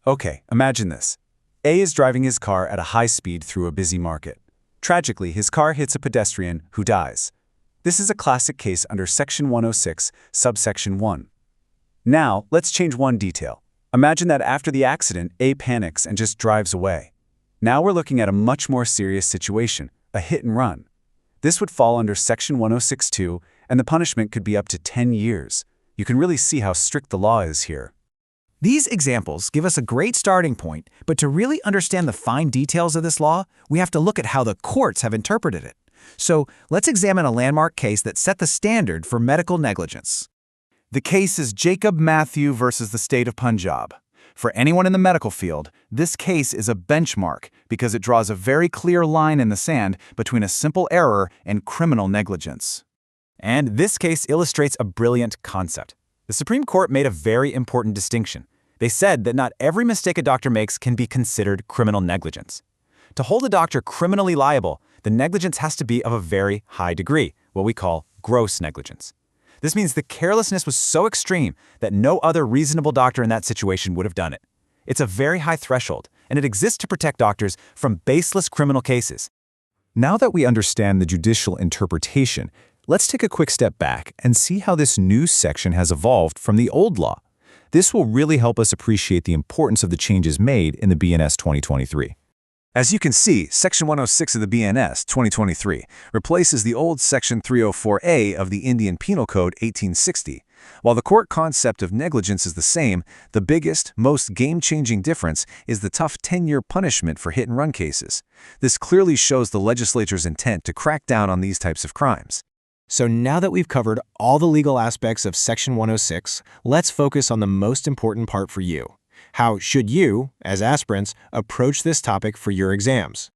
Okay, imagine this. A is driving his car at a high speed through a busy market. Tragically, his car hits a pedestrian who dies. This is a classic case under Section 106, subsection 1. Now, let's change one detail. Imagine that after the accident, A panics and just drives away. Now we're looking at a much more serious situation, a hit and run. This would fall under Section 106(2), and the punishment could be up to 10 years. You can really see how strict the law is here. These examples give us a great starting point, but to really understand the fine details of this law, we have to look at how the courts have interpreted it. So let's examine a landmark case that set the standard for medical negligence. The case is Jacob Matthew versus the state of Punjab. For anyone in the medical field, this case is a benchmark because it draws a very clear line in the sand between a simple error and criminal negligence. And this case illustrates a brilliant concept. The Supreme Court made a very important distinction. They said that not every mistake a doctor makes can be considered criminal negligence. To hold a doctor criminally liable, the negligence has to be of a very high degree, what we call gross negligence. This means the carelessness was so extreme that no other reasonable doctor in that situation would have done it. It's a very high threshold, and it exists to protect doctors from baseless criminal cases. Now that we understand the judicial interpretation, let's take a quick step back and see how this new section has evolved from the old law. This will really help us appreciate the importance of the changes made in the BNS 2023. As you can see, Section 106 of the BNS 2023 replaces the old Section 304A of the Indian Penal Code 1860. While the court concept of negligence is the same, the biggest, most game-changing difference is the tough 10-year punishment for hit-and-run cases. This clearly shows the legislature's intent to crack down on these types of crimes. So now that we've covered all the legal aspects of Section 106, let's focus on the most important part for you. How should you, as aspirants, approach this topic for your exams?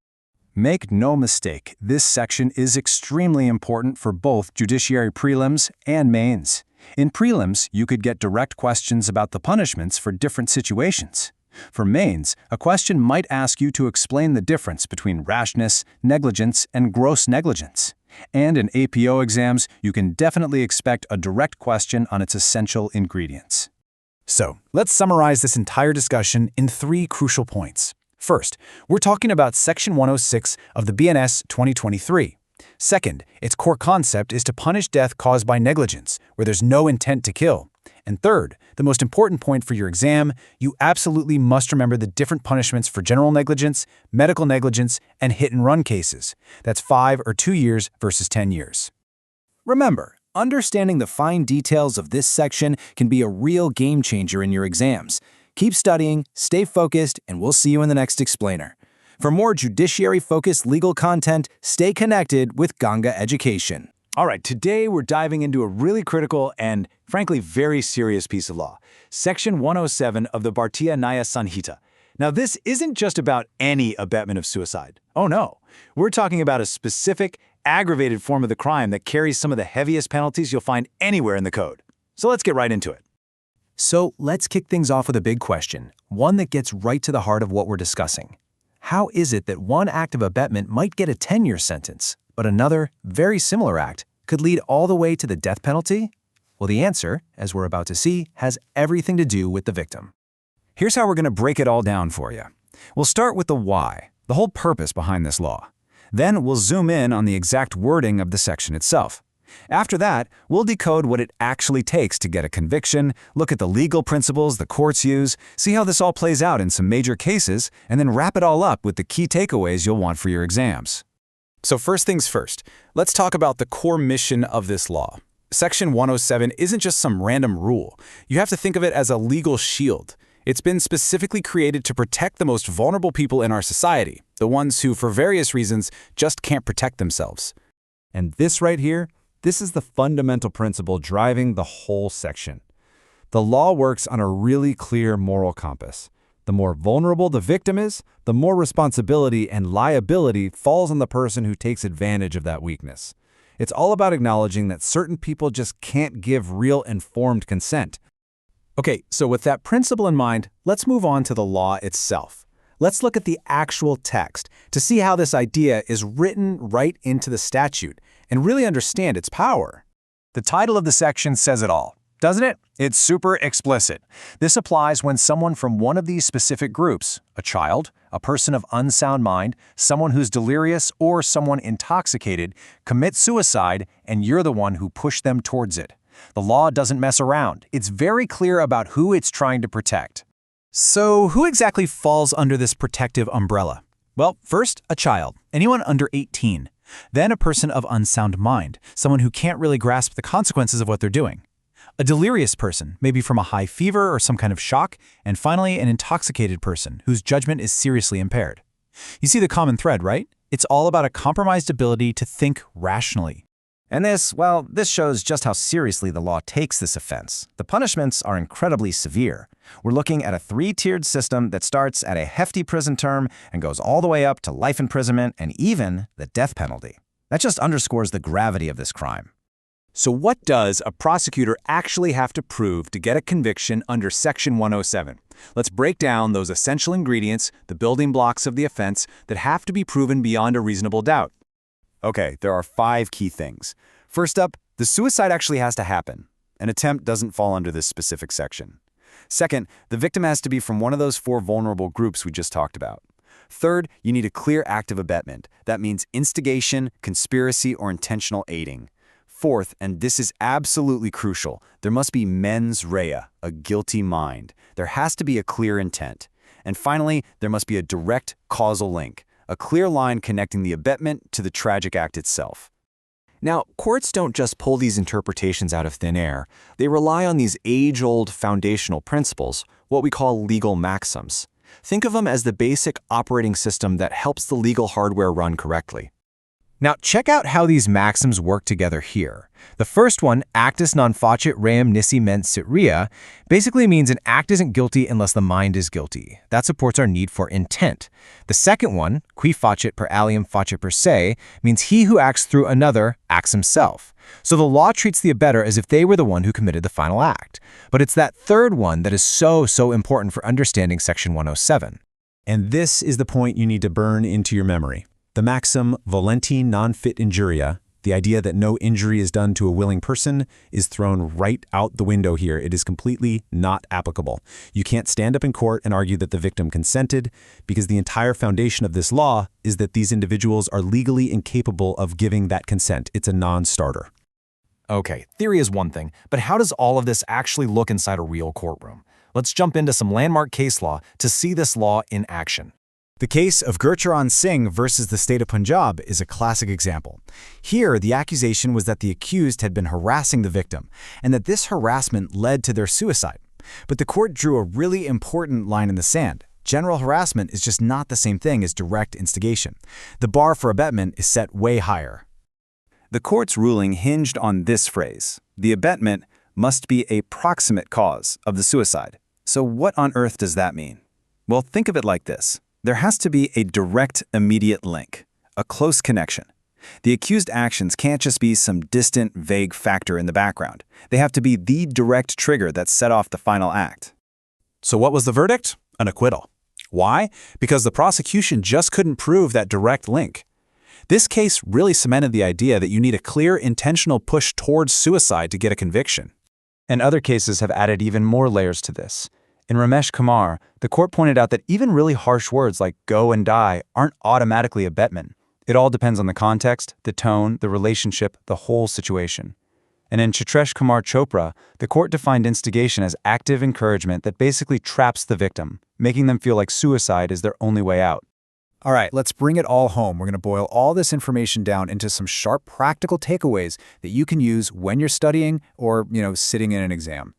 Make no mistake, this section is extremely important for both judiciary prelims and mains. In prelims, you could get direct questions about the punishments for different situations. For mains, a question might ask you to explain the difference between rashness, negligence, and gross negligence. And in APO exams, you can definitely expect a direct question on its essential ingredients. So, let's summarize this entire discussion in 3 crucial points. First, we're talking about Section 106 of the BNS 2023. Second, its core concept is to punish death caused by negligence, where there's no intent to kill. And third, the most important point for your exam, you absolutely must remember the different punishments for general negligence, medical negligence, and hit-and-run cases. That's 5 or 2 years versus 10 years. Remember, understanding the fine details of this section can be a real game changer in your exams. Keep studying, stay focused, and we'll see you in the next explainer. For more judiciary-focused legal content, stay connected with Ganga Education. All right, today we're diving into a really critical and, frankly, very serious piece of law, Section 107 of the Bharatiya Nyaya Sanhita. Now, this isn't just about any abetment of suicide. Oh no, we're talking about a specific, aggravated form of the crime that carries some of the heaviest penalties you'll find anywhere in the code. So let's get right into it. So let's kick things off with a big question, one that gets right to the heart of what we're discussing. How is it that one act of abetment might get a 10-year sentence, but another, very similar act, could lead all the way to the death penalty? Well, the answer, as we're about to see, has everything to do with the victim. Here's how we're going to break it all down for you. We'll start with the why, the whole purpose behind this law. Then we'll zoom in on the exact wording of the section itself. After that, we'll decode what it actually takes to get a conviction, look at the legal principles the courts use, see how this all plays out in some major cases, and then wrap it all up with the key takeaways you'll want for your exams. So first things first, let's talk about the core mission of this law. Section 107 isn't just some random rule. You have to think of it as a legal shield. It's been specifically created to protect the most vulnerable people in our society, the ones who, for various reasons, just can't protect themselves. And this right here, this is the fundamental principle driving the whole section. The law works on a really clear moral compass. The more vulnerable the victim is, the more responsibility and liability falls on the person who takes advantage of that weakness. It's all about acknowledging that certain people just can't give real informed consent. Okay, so with that principle in mind, let's move on to the law itself. Let's look at the actual text to see how this idea is written right into the statute and really understand its power. The title of the section says it all. doesn't it? It's super explicit. This applies when someone from one of these specific groups, a child, a person of unsound mind, someone who's delirious, or someone intoxicated, commits suicide and you're the one who pushed them towards it. The law doesn't mess around. It's very clear about who it's trying to protect. So who exactly falls under this protective umbrella? Well, first, a child, anyone under 18. Then a person of unsound mind, someone who can't really grasp the consequences of what they're doing. A delirious person, maybe from a high fever or some kind of shock, and finally an intoxicated person whose judgment is seriously impaired. You see the common thread, right? It's all about a compromised ability to think rationally. And this shows just how seriously the law takes this offense. The punishments are incredibly severe. We're looking at a 3-tiered system that starts at a hefty prison term and goes all the way up to life imprisonment and even the death penalty. That just underscores the gravity of this crime. So what does a prosecutor actually have to prove to get a conviction under Section 107? Let's break down those essential ingredients, the building blocks of the offense, that have to be proven beyond a reasonable doubt. Okay, there are 5 key things. First up, the suicide actually has to happen. An attempt doesn't fall under this specific section. Second, the victim has to be from one of those 4 vulnerable groups we just talked about. Third, you need a clear act of abetment. That means instigation, conspiracy, or intentional aiding. Fourth, and this is absolutely crucial, there must be mens rea, a guilty mind. There has to be a clear intent. And finally, there must be a direct causal link, a clear line connecting the abetment to the tragic act itself. Now, courts don't just pull these interpretations out of thin air. They rely on these age-old foundational principles, what we call legal maxims. Think of them as the basic operating system that helps the legal hardware run correctly. Now, check out how these maxims work together here. The first one, actus non facit reum nisi mens sit rea, basically means an act isn't guilty unless the mind is guilty. That supports our need for intent. The second one, qui facit per alium facit per se, means he who acts through another acts himself. So the law treats the abettor as if they were the one who committed the final act. But it's that third one that is so important for understanding Section 107. And this is the point you need to burn into your memory. The maxim volenti non fit injuria, the idea that no injury is done to a willing person, is thrown right out the window here. It is completely not applicable. You can't stand up in court and argue that the victim consented, because the entire foundation of this law is that these individuals are legally incapable of giving that consent. It's a non-starter. Okay, theory is one thing, but how does all of this actually look inside a real courtroom? Let's jump into some landmark case law to see this law in action. The case of Gurcharan Singh versus the state of Punjab is a classic example. Here, the accusation was that the accused had been harassing the victim, and that this harassment led to their suicide. But the court drew a really important line in the sand. General harassment is just not the same thing as direct instigation. The bar for abetment is set way higher. The court's ruling hinged on this phrase: the abetment must be a proximate cause of the suicide. So what on earth does that mean? Well, think of it like this. There has to be a direct, immediate link, a close connection. The accused actions can't just be some distant, vague factor in the background. They have to be the direct trigger that set off the final act. So what was the verdict? An acquittal. Why? Because the prosecution just couldn't prove that direct link. This case really cemented the idea that you need a clear, intentional push towards suicide to get a conviction. And other cases have added even more layers to this. In Ramesh Kumar, the court pointed out that even really harsh words like go and die aren't automatically abetment. It all depends on the context, the tone, the relationship, the whole situation. And in Chitresh Kumar Chopra, the court defined instigation as active encouragement that basically traps the victim, making them feel like suicide is their only way out. All right, let's bring it all home. We're going to boil all this information down into some sharp practical takeaways that you can use when you're studying or, sitting in an exam.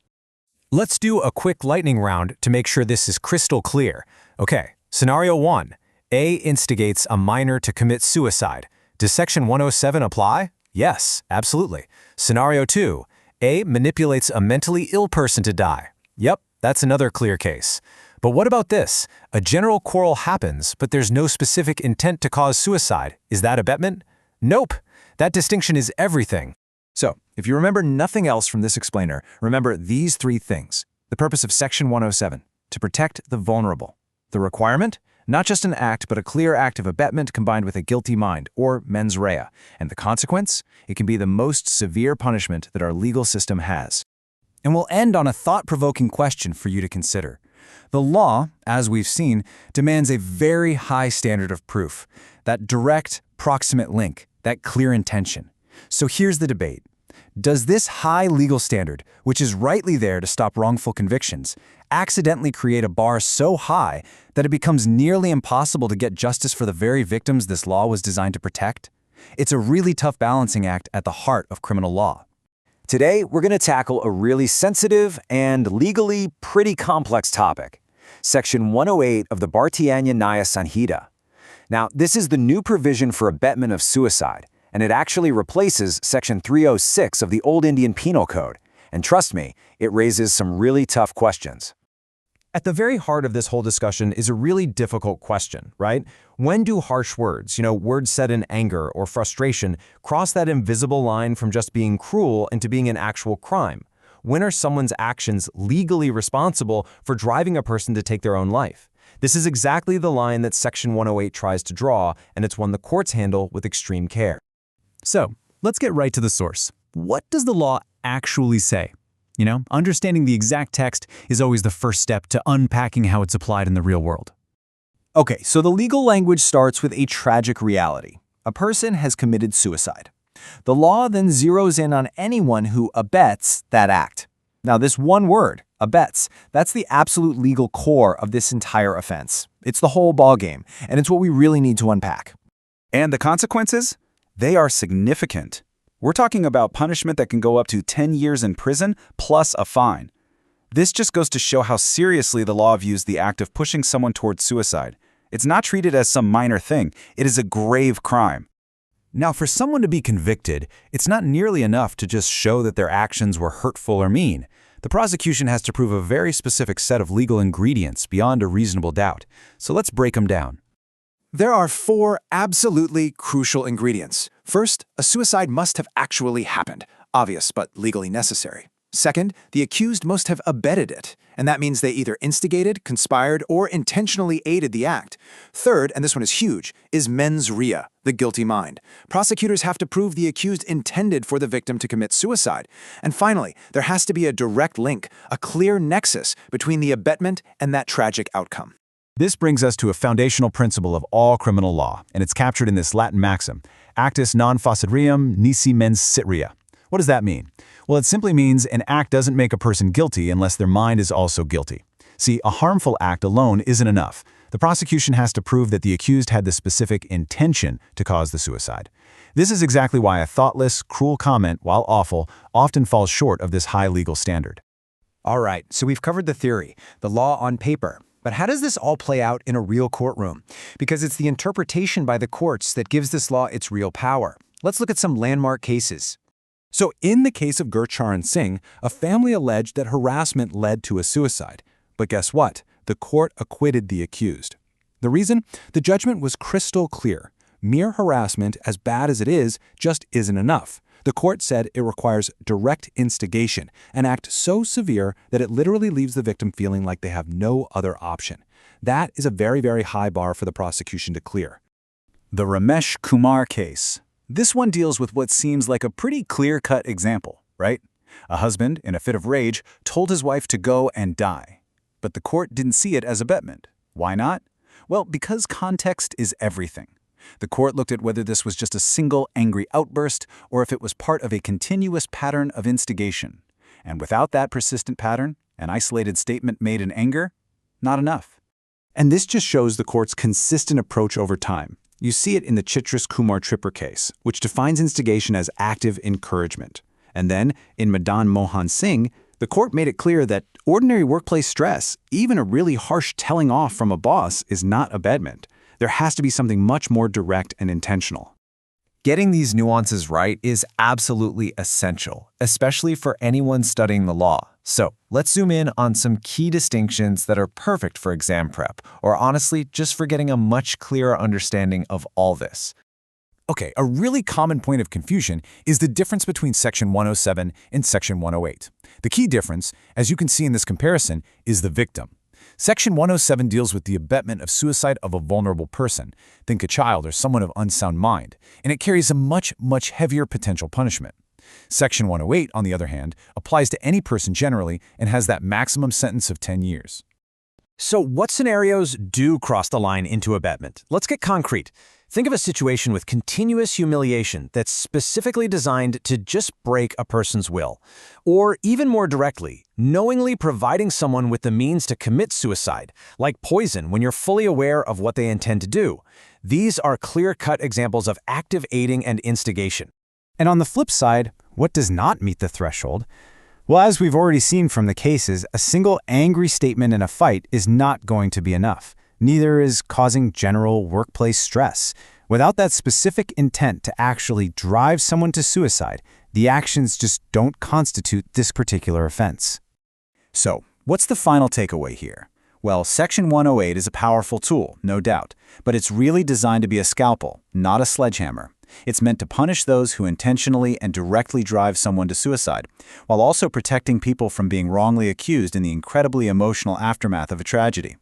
Let's do a quick lightning round to make sure this is crystal clear. Okay, scenario 1. A instigates a minor to commit suicide. Does Section 107 apply? Yes, absolutely. Scenario 2. A manipulates a mentally ill person to die. Yep, that's another clear case. But what about this? A general quarrel happens, but there's no specific intent to cause suicide. Is that abetment? Nope. That distinction is everything. So, if you remember nothing else from this explainer, remember these 3 things. The purpose of Section 107, to protect the vulnerable. The requirement, not just an act, but a clear act of abetment combined with a guilty mind, or mens rea. And the consequence, it can be the most severe punishment that our legal system has. And we'll end on a thought-provoking question for you to consider. The law, as we've seen, demands a very high standard of proof, that direct, proximate link, that clear intention. So here's the debate. Does this high legal standard, which is rightly there to stop wrongful convictions, accidentally create a bar so high that it becomes nearly impossible to get justice for the very victims this law was designed to protect? It's a really tough balancing act at the heart of criminal law. Today, we're going to tackle a really sensitive and legally pretty complex topic, Section 108 of the Bharatiya Nyaya Sanhita. Now, this is the new provision for abetment of suicide, and it actually replaces Section 306 of the old Indian Penal Code. And trust me, it raises some really tough questions. At the very heart of this whole discussion is a really difficult question, right? When do harsh words, words said in anger or frustration, cross that invisible line from just being cruel into being an actual crime? When are someone's actions legally responsible for driving a person to take their own life? This is exactly the line that Section 108 tries to draw, and it's one the courts handle with extreme care. So, let's get right to the source. What does the law actually say? Understanding the exact text is always the first step to unpacking how it's applied in the real world. Okay, so the legal language starts with a tragic reality. A person has committed suicide. The law then zeroes in on anyone who abets that act. Now, this one word, abets, that's the absolute legal core of this entire offense. It's the whole ballgame, and it's what we really need to unpack. And the consequences? They are significant. We're talking about punishment that can go up to 10 years in prison plus a fine. This just goes to show how seriously the law views the act of pushing someone towards suicide. It's not treated as some minor thing. It is a grave crime. Now, for someone to be convicted, it's not nearly enough to just show that their actions were hurtful or mean. The prosecution has to prove a very specific set of legal ingredients beyond a reasonable doubt. So let's break them down. There are 4 absolutely crucial ingredients. First, a suicide must have actually happened. Obvious, but legally necessary. Second, the accused must have abetted it, and that means they either instigated, conspired, or intentionally aided the act. Third, and this one is huge, is mens rea, the guilty mind. Prosecutors have to prove the accused intended for the victim to commit suicide. And finally, there has to be a direct link, a clear nexus between the abetment and that tragic outcome. This brings us to a foundational principle of all criminal law, and it's captured in this Latin maxim, actus non facit reum, nisi mens sit rea. What does that mean? Well, it simply means an act doesn't make a person guilty unless their mind is also guilty. See, a harmful act alone isn't enough. The prosecution has to prove that the accused had the specific intention to cause the suicide. This is exactly why a thoughtless, cruel comment, while awful, often falls short of this high legal standard. All right, so we've covered the theory, the law on paper. But how does this all play out in a real courtroom? Because it's the interpretation by the courts that gives this law its real power. Let's look at some landmark cases. So in the case of Gurcharan Singh, a family alleged that harassment led to a suicide. But guess what? The court acquitted the accused. The reason? The judgment was crystal clear. Mere harassment, as bad as it is, just isn't enough. The court said it requires direct instigation, an act so severe that it literally leaves the victim feeling like they have no other option. That is a very, very high bar for the prosecution to clear. The Ramesh Kumar case. This one deals with what seems like a pretty clear-cut example, right? A husband, in a fit of rage, told his wife to go and die. But the court didn't see it as abetment. Why not? Well, because context is everything. The court looked at whether this was just a single angry outburst or if it was part of a continuous pattern of instigation. And without that persistent pattern, an isolated statement made in anger, not enough. And this just shows the court's consistent approach over time. You see it in the Chitras Kumar Tripper case, which defines instigation as active encouragement. And then, in Madan Mohan Singh, the court made it clear that ordinary workplace stress, even a really harsh telling off from a boss, is not abetment. There has to be something much more direct and intentional. Getting these nuances right is absolutely essential, especially for anyone studying the law. So let's zoom in on some key distinctions that are perfect for exam prep, or honestly, just for getting a much clearer understanding of all this. Okay, a really common point of confusion is the difference between Section 107 and Section 108. The key difference, as you can see in this comparison, is the victim. Section 107 deals with the abetment of suicide of a vulnerable person, think a child or someone of unsound mind, and it carries a much, much heavier potential punishment. Section 108, on the other hand, applies to any person generally and has that maximum sentence of 10 years. So what scenarios do cross the line into abetment? Let's get concrete. Think of a situation with continuous humiliation that's specifically designed to just break a person's will. Or even more directly, knowingly providing someone with the means to commit suicide, like poison when you're fully aware of what they intend to do. These are clear-cut examples of active aiding and instigation. And on the flip side, what does not meet the threshold? Well, as we've already seen from the cases, a single angry statement in a fight is not going to be enough. Neither is causing general workplace stress. Without that specific intent to actually drive someone to suicide, the actions just don't constitute this particular offense. So, what's the final takeaway here? Well, Section 108 is a powerful tool, no doubt, but it's really designed to be a scalpel, not a sledgehammer. It's meant to punish those who intentionally and directly drive someone to suicide, while also protecting people from being wrongly accused in the incredibly emotional aftermath of a tragedy.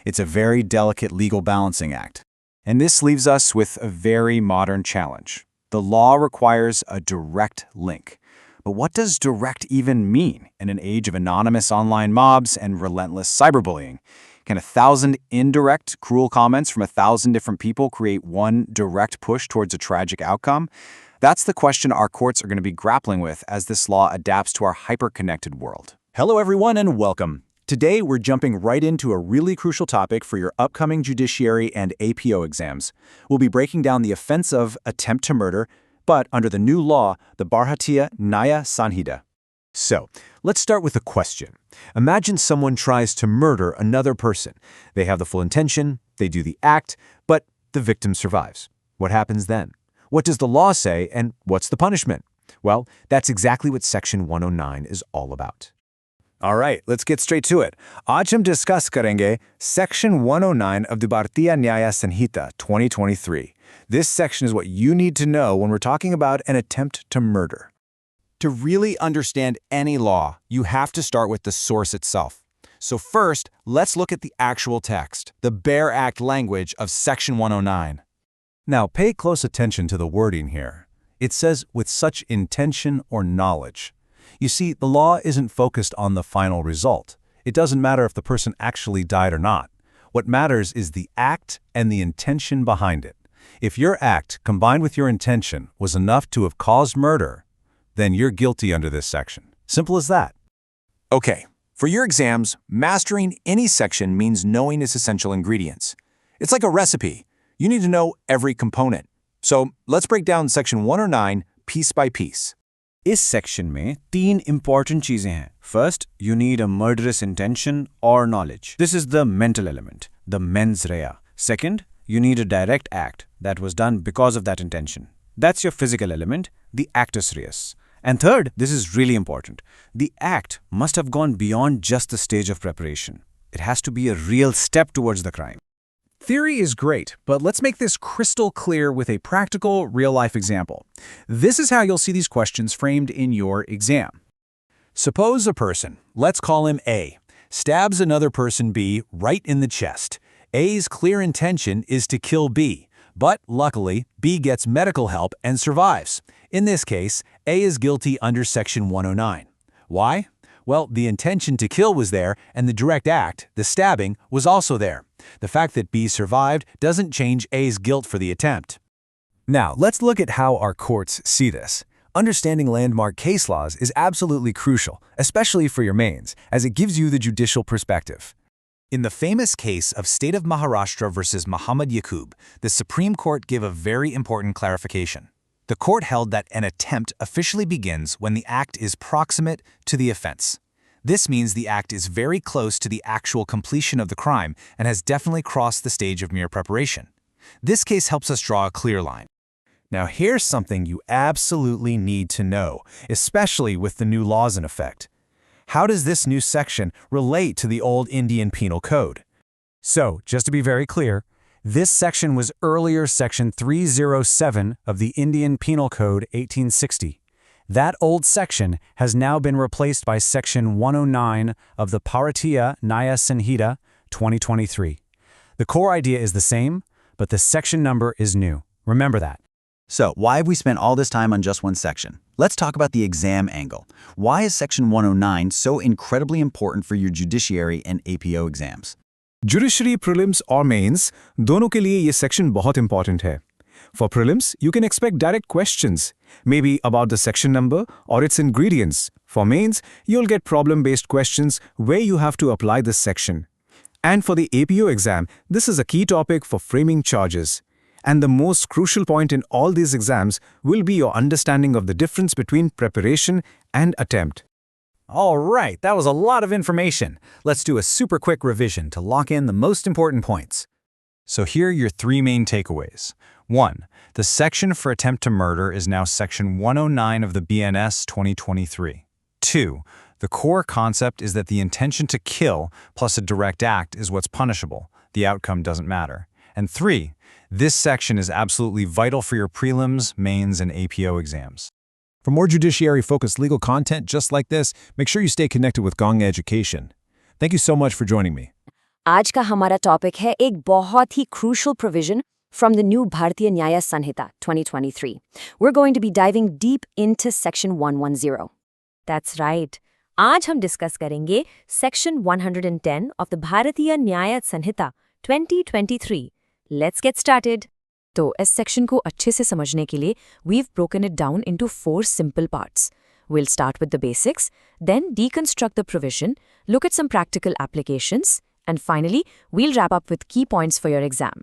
It's a very delicate legal balancing act. And this leaves us with a very modern challenge. The law requires a direct link. But what does direct even mean in an age of anonymous online mobs and relentless cyberbullying? Can 1,000 indirect, cruel comments from 1,000 different people create one direct push towards a tragic outcome? That's the question our courts are going to be grappling with as this law adapts to our hyper-connected world. Hello everyone and welcome. Today we're jumping right into a really crucial topic for your upcoming Judiciary and APO exams. We'll be breaking down the offense of attempt to murder, but under the new law, the Bharatiya Nyaya Sanhita. So, let's start with a question. Imagine someone tries to murder another person. They have the full intention, they do the act, but the victim survives. What happens then? What does the law say, and what's the punishment? Well, that's exactly what Section 109 is all about. All right, let's get straight to it. आज हम discuss करेंगे Section 109 of the Bharatiya Nyaya Sanhita 2023. This section is what you need to know when we're talking about an attempt to murder. To really understand any law, you have to start with the source itself. So first, let's look at the actual text, the bare act language of Section 109. Now, pay close attention to the wording here. It says with such intention or knowledge. You see, the law isn't focused on the final result. It doesn't matter if the person actually died or not. What matters is the act and the intention behind it. If your act, combined with your intention, was enough to have caused murder, then you're guilty under this section. Simple as that. Okay, for your exams, mastering any section means knowing its essential ingredients. It's like a recipe. You need to know every component. So let's break down Section 109 piece by piece. इस section में 3 important चीजें हैं. First, you need a murderous intention or knowledge. This is the mental element, the mens rea. Second, you need a direct act that was done because of that intention. That's your physical element, the actus reus. And third, this is really important. The act must have gone beyond just the stage of preparation. It has to be a real step towards the crime. Theory is great, but let's make this crystal clear with a practical, real-life example. This is how you'll see these questions framed in your exam. Suppose a person, let's call him A, stabs another person B right in the chest. A's clear intention is to kill B, but luckily, B gets medical help and survives. In this case, A is guilty under Section 109. Why? Well, the intention to kill was there, and the direct act, the stabbing, was also there. The fact that B survived doesn't change A's guilt for the attempt. Now, let's look at how our courts see this. Understanding landmark case laws is absolutely crucial, especially for your mains, as it gives you the judicial perspective. In the famous case of State of Maharashtra versus Muhammad Yaqub, the Supreme Court gave a very important clarification. The court held that an attempt officially begins when the act is proximate to the offense. This means the act is very close to the actual completion of the crime and has definitely crossed the stage of mere preparation. This case helps us draw a clear line. Now here's something you absolutely need to know, especially with the new laws in effect. How does this new section relate to the old Indian Penal Code? So, just to be very clear, this section was earlier Section 307 of the Indian Penal Code 1860. That old section has now been replaced by Section 109 of the Bharatiya Nyaya Sanhita 2023. The core idea is the same, but the section number is new. Remember that. So, why have we spent all this time on just one section? Let's talk about the exam angle. Why is Section 109 so incredibly important for your judiciary and APO exams? Judiciary prelims or mains, दोनों के लिए ये section बहुत important है. For prelims, you can expect direct questions, maybe about the section number or its ingredients. For mains, you'll get problem-based questions where you have to apply this section. And for the APO exam, this is a key topic for framing charges. And the most crucial point in all these exams will be your understanding of the difference between preparation and attempt. All right, that was a lot of information. Let's do a super quick revision to lock in the most important points. So here are your 3 main takeaways. 1. The section for attempt to murder is now Section 109 of the BNS 2023. 2. The core concept is that the intention to kill plus a direct act is what's punishable. The outcome doesn't matter. And 3. This section is absolutely vital for your prelims, mains, and APO exams. For more judiciary-focused legal content just like this, make sure you stay connected with Ganga Education. Thank you so much for joining me. आज का हमारा topic है एक बहुत ही crucial provision from the new Bharatiya Nyaya Sanhita 2023. We're going to be diving deep into Section 110. That's right. आज हम discuss करेंगे Section 110 of the Bharatiya Nyaya Sanhita 2023. Let's get started. तो इस सेक्शन को अच्छे से समझने के लिए we've broken it down into 4 simple parts. We'll start with the basics, then deconstruct the provision, look at some practical applications, and finally, we'll wrap up with key points for your exam.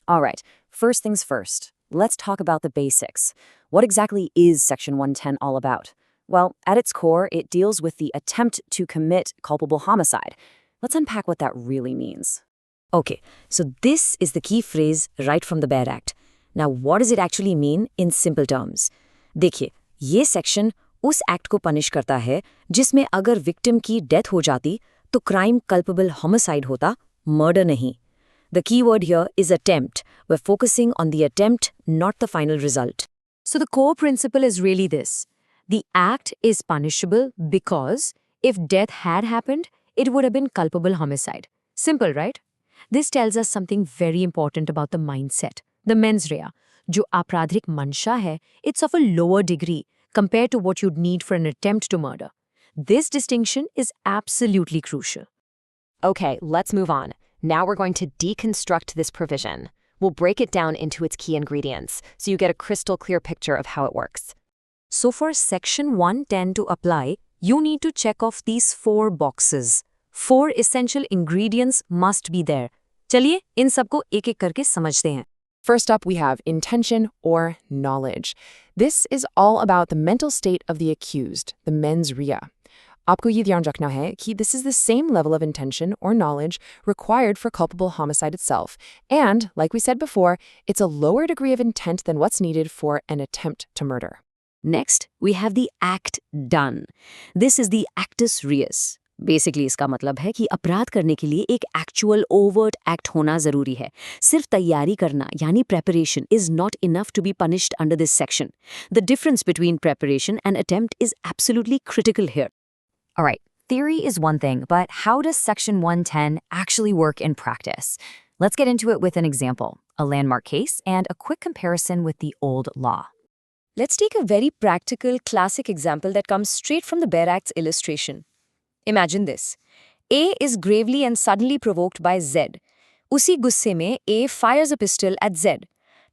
All right, first things first. Let's talk about the basics. What exactly is Section 110 all about? Well, at its core, it deals with the attempt to commit culpable homicide. Let's unpack what that really means. Okay, so this is the key phrase right from the BEAR Act. Now, what does it actually mean in simple terms? देखिए, ये section उस act को punish करता है जिसमें अगर victim की death हो जाती तो क्राइम कल्पेबल होमिसाइड होता, मर्डर नहीं. The key word here is attempt. We're focusing on the attempt, not the final result. So the core principle is really this. The act is punishable because if death had happened, it would have been culpable homicide. Simple, right? This tells us something very important about the mindset. The mens rea, जो आपराधिक मंशा है, it's of a lower degree compared to what you'd need for an attempt to murder. This distinction is absolutely crucial. Okay, let's move on. Now we're going to deconstruct this provision. We'll break it down into its key ingredients so you get a crystal clear picture of how it works. So for Section 110 to apply, you need to check off these 4 boxes. 4 essential ingredients must be there. चलिए इन सबको एक-एक करके समझते हैं. First up, we have intention or knowledge. This is all about the mental state of the accused, the mens rea. आपको ये ध्यान रखना है कि this is the same level of intention or knowledge required for culpable homicide itself. And, like we said before, it's a lower degree of intent than what's needed for an attempt to murder. Next, we have the act done. This is the actus reus. Basically इसका मतलब है कि अपराध करने के लिए एक actual overt act होना जरूरी है. सिर्फ तैयारी करना यानी preparation is not enough to be punished under this section. The difference between preparation and attempt is absolutely critical here. All right, theory is one thing, but how does Section 110 actually work in practice? Let's get into it with an example, a landmark case, and a quick comparison with the old law. Let's take a very practical, classic example that comes straight from the BEAR Act's illustration. Imagine this. A is gravely and suddenly provoked by Z. Usi gusse mein A fires a pistol at Z.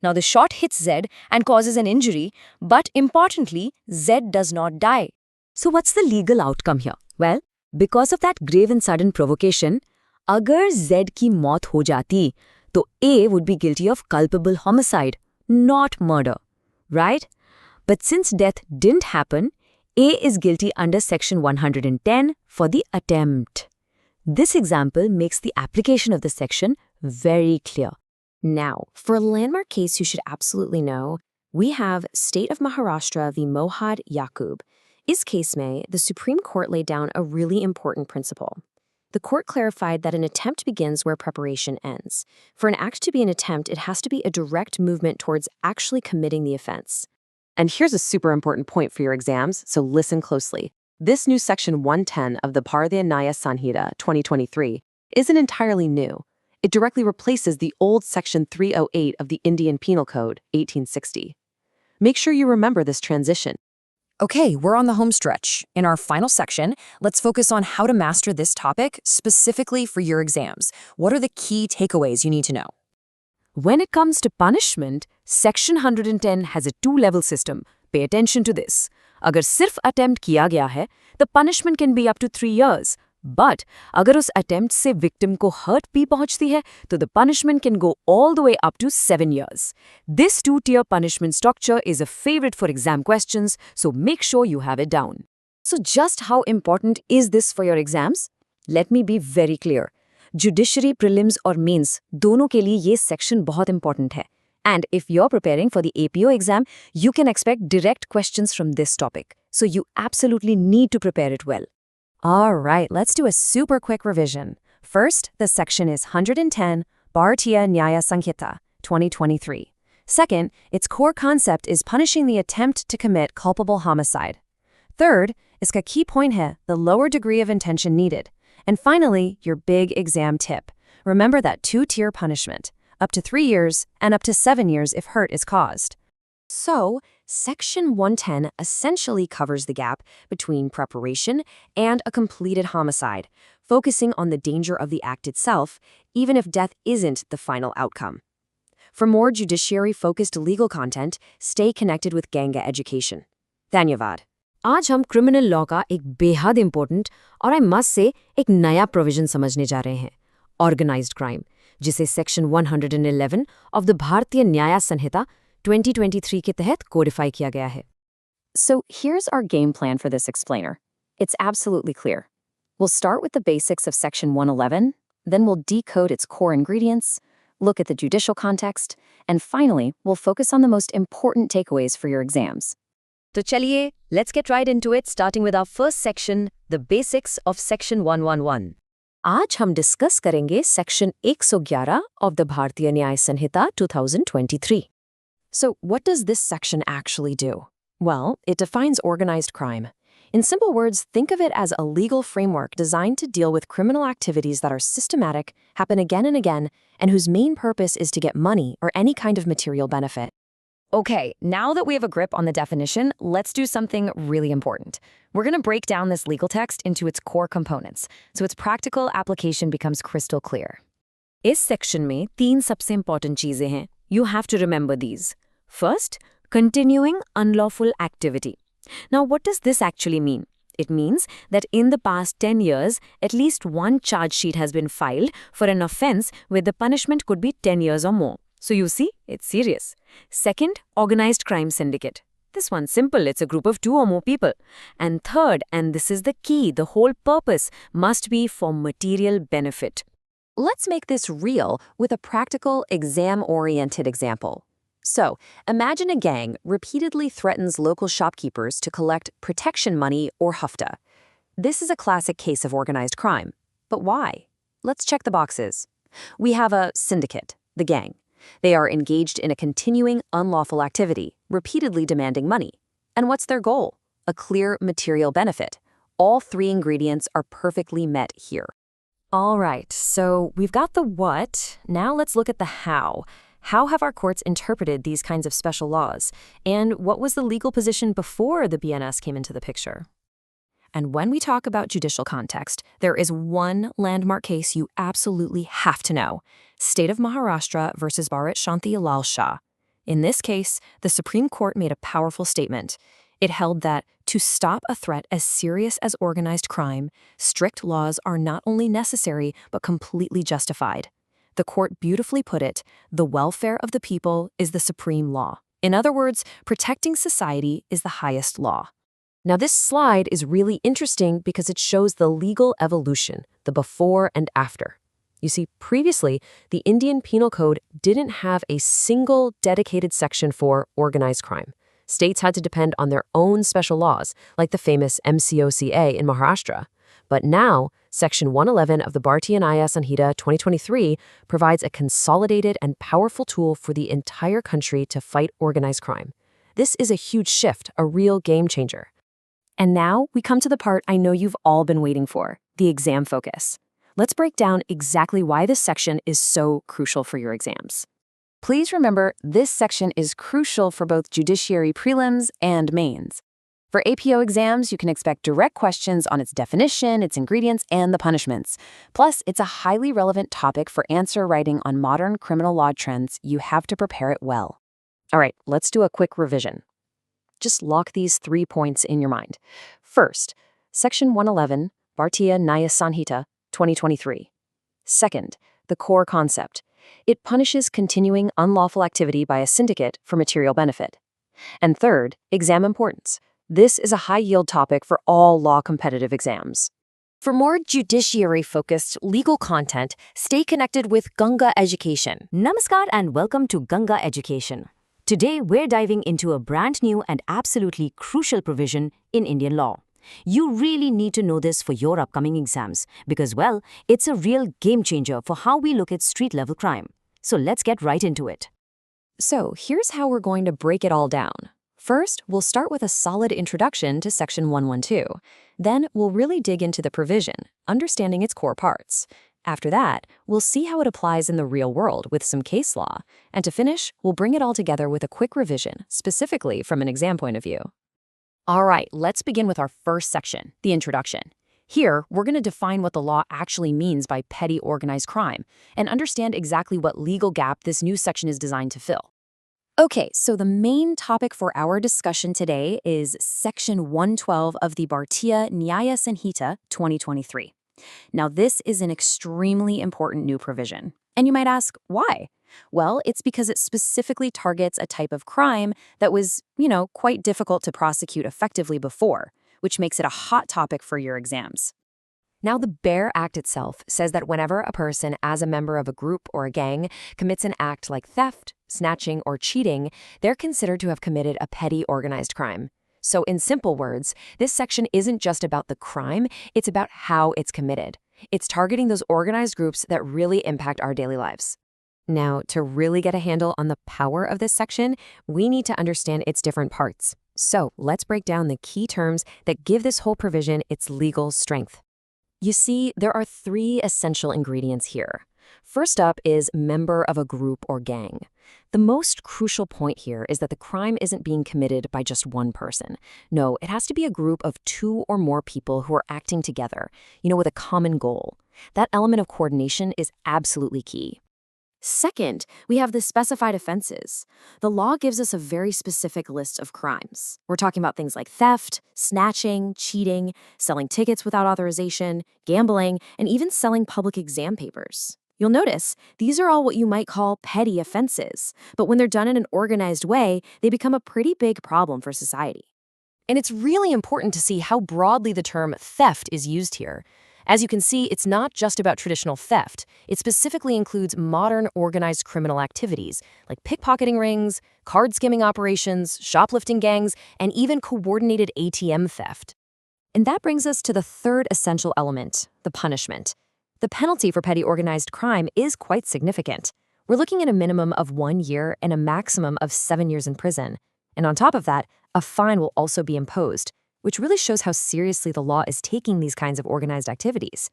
Now the shot hits Z and causes an injury, but importantly, Z does not die. So what's the legal outcome here? Well, because of that grave and sudden provocation, agar Z ki maut ho jati, to A would be guilty of culpable homicide, not murder, right? But since death didn't happen, A is guilty under Section 110 for the attempt. This example makes the application of the section very clear. Now, for a landmark case you should absolutely know, we have State of Maharashtra v. Mohad Yaqub. Is case mein, the Supreme Court laid down a really important principle. The court clarified that an attempt begins where preparation ends. For an act to be an attempt, it has to be a direct movement towards actually committing the offense. And here's a super important point for your exams, so listen closely. This new Section 110 of the Bharatiya Nyaya Sanhita 2023 isn't entirely new. It directly replaces the old Section 308 of the Indian Penal Code 1860. Make sure you remember this transition. Okay, we're on the home stretch. In our final section, let's focus on how to master this topic specifically for your exams. What are the key takeaways you need to know? When it comes to punishment, Section 110 has a two-level system. Pay attention to this. अगर सिर्फ attempt किया गया है, the punishment can be up to 3 years. But अगर उस attempt से victim को hurt भी पहुंचती है, तो the punishment can go all the way up to 7 years. This two-tier punishment structure is a favorite for exam questions, so make sure you have it down. So just how important is this for your exams? Let me be very clear. Judiciary prelims और mains दोनों के लिए ये section बहुत important है. And if you're preparing for the APO exam, you can expect direct questions from this topic. So you absolutely need to prepare it well. All right, let's do a super quick revision. First, the section is 110, Bharatiya Nyaya Sanhita, 2023. Second, its core concept is punishing the attempt to commit culpable homicide. Third, इसका key point है the lower degree of intention needed. And finally, your big exam tip. Remember that two-tier punishment, up to 3 years and up to 7 years if hurt is caused. So, Section 110 essentially covers the gap between preparation and a completed homicide, focusing on the danger of the act itself, even if death isn't the final outcome. For more judiciary-focused legal content, stay connected with Ganga Education. Dhanyavad. आज हम criminal law का एक बेहद important और I must say एक नया provision समझने जा रहे हैं, ऑर्गेनाइज्ड क्राइम, जिसे सेक्शन 111 ऑफ द भारतीय न्याय संहिता 2023 के तहत कोडिफाई किया गया है. So here's our game plan for this explainer. It's absolutely clear. We'll start with the basics of Section 111, then we'll decode its core ingredients, look at the judicial context, and finally, we'll focus on the most important takeaways for your exams. तो चलिए, let's get right into it, starting with our first section, the basics of Section 111. आज हम discuss करेंगे section 111 of the भारतीय न्याय संहिता 2023. So, what does this section actually do? Well, it defines organized crime. In simple words, think of it as a legal framework designed to deal with criminal activities that are systematic, happen again and again, and whose main purpose is to get money or any kind of material benefit. Okay, now that we have a grip on the definition, let's do something really important. We're going to break down this legal text into its core components, so its practical application becomes crystal clear. इस section में 3 सबसे important चीजें हैं. You have to remember these. First, continuing unlawful activity. Now, what does this actually mean? It means that in the past 10 years, at least one charge sheet has been filed for an offense where the punishment could be 10 years or more. So you see, it's serious. Second, organized crime syndicate. This one's simple, it's a group of 2 or more people. And third, and this is the key, the whole purpose must be for material benefit. Let's make this real with a practical, exam-oriented example. So, imagine a gang repeatedly threatens local shopkeepers to collect protection money or hafta. This is a classic case of organized crime. But why? Let's check the boxes. We have a syndicate, the gang. They are engaged in a continuing unlawful activity, repeatedly demanding money. And what's their goal? A clear material benefit. All 3 ingredients are perfectly met here. All right, so we've got the what. Now let's look at the how. How have our courts interpreted these kinds of special laws? And what was the legal position before the BNS came into the picture? And when we talk about judicial context, there is one landmark case you absolutely have to know. State of Maharashtra versus Bharat Shanti Lal Shah. In this case, the Supreme Court made a powerful statement. It held that to stop a threat as serious as organized crime, strict laws are not only necessary but completely justified. The court beautifully put it, the welfare of the people is the supreme law. In other words, protecting society is the highest law. Now, this slide is really interesting because it shows the legal evolution, the before and after. You see, previously, the Indian Penal Code didn't have a single dedicated section for organized crime. States had to depend on their own special laws, like the famous MCOCA in Maharashtra. But now, Section 111 of the Bharatiya Nyaya Sanhita 2023 provides a consolidated and powerful tool for the entire country to fight organized crime. This is a huge shift, a real game changer. And now we come to the part I know you've all been waiting for, the exam focus. Let's break down exactly why this section is so crucial for your exams. Please remember, this section is crucial for both judiciary prelims and mains. For APO exams, you can expect direct questions on its definition, its ingredients, and the punishments. Plus, it's a highly relevant topic for answer writing on modern criminal law trends. You have to prepare it well. All right, let's do a quick revision. Just lock these 3 points in your mind. First, Section 111, Bharatiya Nyaya Sanhita, 2023. Second, the core concept. It punishes continuing unlawful activity by a syndicate for material benefit. And third, exam importance. This is a high-yield topic for all law competitive exams. For more judiciary-focused legal content, stay connected with Ganga Education. Namaskar and welcome to Ganga Education. Today, we're diving into a brand new and absolutely crucial provision in Indian law. You really need to know this for your upcoming exams because, well, it's a real game changer for how we look at street-level crime. So let's get right into it. So here's how we're going to break it all down. First, we'll start with a solid introduction to Section 112. Then, we'll really dig into the provision, understanding its core parts. After that, we'll see how it applies in the real world with some case law. And to finish, we'll bring it all together with a quick revision, specifically from an exam point of view. All right, let's begin with our first section, the introduction. Here, we're going to define what the law actually means by petty organized crime and understand exactly what legal gap this new section is designed to fill. Okay, so the main topic for our discussion today is Section 112 of the Bharatiya Nyaya Sanhita 2023. Now, this is an extremely important new provision. And you might ask, why? Well, it's because it specifically targets a type of crime that was, quite difficult to prosecute effectively before, which makes it a hot topic for your exams. Now, the BEAR Act itself says that whenever a person, as a member of a group or a gang, commits an act like theft, snatching, or cheating, they're considered to have committed a petty organized crime. So in simple words, this section isn't just about the crime, it's about how it's committed. It's targeting those organized groups that really impact our daily lives. Now, to really get a handle on the power of this section, we need to understand its different parts. So let's break down the key terms that give this whole provision its legal strength. You see, there are 3 essential ingredients here. First up is member of a group or gang. The most crucial point here is that the crime isn't being committed by just one person. No, it has to be a group of 2 or more people who are acting together, with a common goal. That element of coordination is absolutely key. Second, we have the specified offenses. The law gives us a very specific list of crimes. We're talking about things like theft, snatching, cheating, selling tickets without authorization, gambling, and even selling public exam papers. You'll notice these are all what you might call petty offenses, but when they're done in an organized way, they become a pretty big problem for society. And it's really important to see how broadly the term theft is used here. As you can see, it's not just about traditional theft. It specifically includes modern organized criminal activities like pickpocketing rings, card skimming operations, shoplifting gangs, and even coordinated ATM theft. And that brings us to the third essential element, the punishment. The penalty for petty organized crime is quite significant. We're looking at a minimum of 1 year and a maximum of 7 years in prison. And on top of that, a fine will also be imposed, which really shows how seriously the law is taking these kinds of organized activities.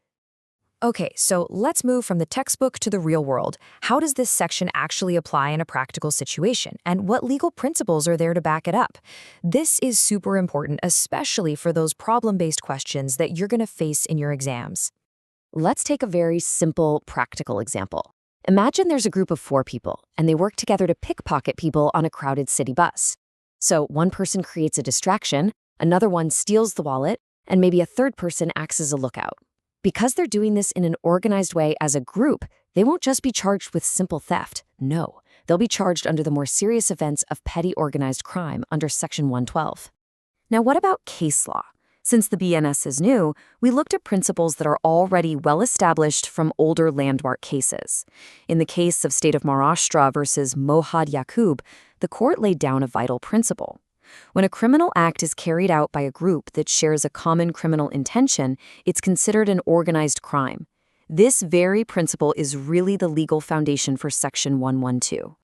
Okay, so let's move from the textbook to the real world. How does this section actually apply in a practical situation, and what legal principles are there to back it up? This is super important, especially for those problem-based questions that you're going to face in your exams. Let's take a very simple, practical example. Imagine there's a group of 4 people, and they work together to pickpocket people on a crowded city bus. So one person creates a distraction, another one steals the wallet, and maybe a third person acts as a lookout. Because they're doing this in an organized way as a group, they won't just be charged with simple theft. No, they'll be charged under the more serious offense of petty organized crime under Section 112. Now, what about case law? Since the BNS is new, we looked at principles that are already well established from older landmark cases. In the case of State of Maharashtra versus Mohad Yaqub, the court laid down a vital principle. When a criminal act is carried out by a group that shares a common criminal intention, it's considered an organized crime. This very principle is really the legal foundation for Section 112.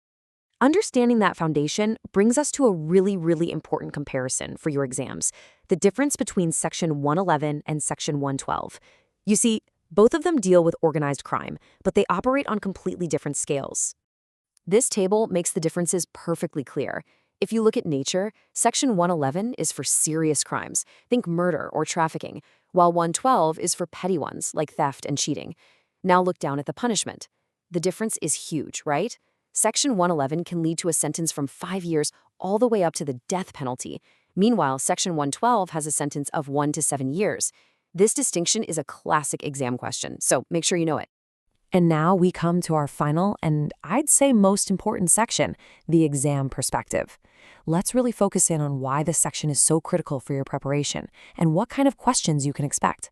Understanding that foundation brings us to a really important comparison for your exams, the difference between Section 111 and Section 112. You see, both of them deal with organized crime, but they operate on completely different scales. This table makes the differences perfectly clear. If you look at nature, Section 111 is for serious crimes, think murder or trafficking, while 112 is for petty ones like theft and cheating. Now look down at the punishment. The difference is huge, right? Section 111 can lead to a sentence from 5 years all the way up to the death penalty. Meanwhile, Section 112 has a sentence of 1 to 7 years. This distinction is a classic exam question, so make sure you know it. And now we come to our final and I'd say most important section, the exam perspective. Let's really focus in on why this section is so critical for your preparation and what kind of questions you can expect.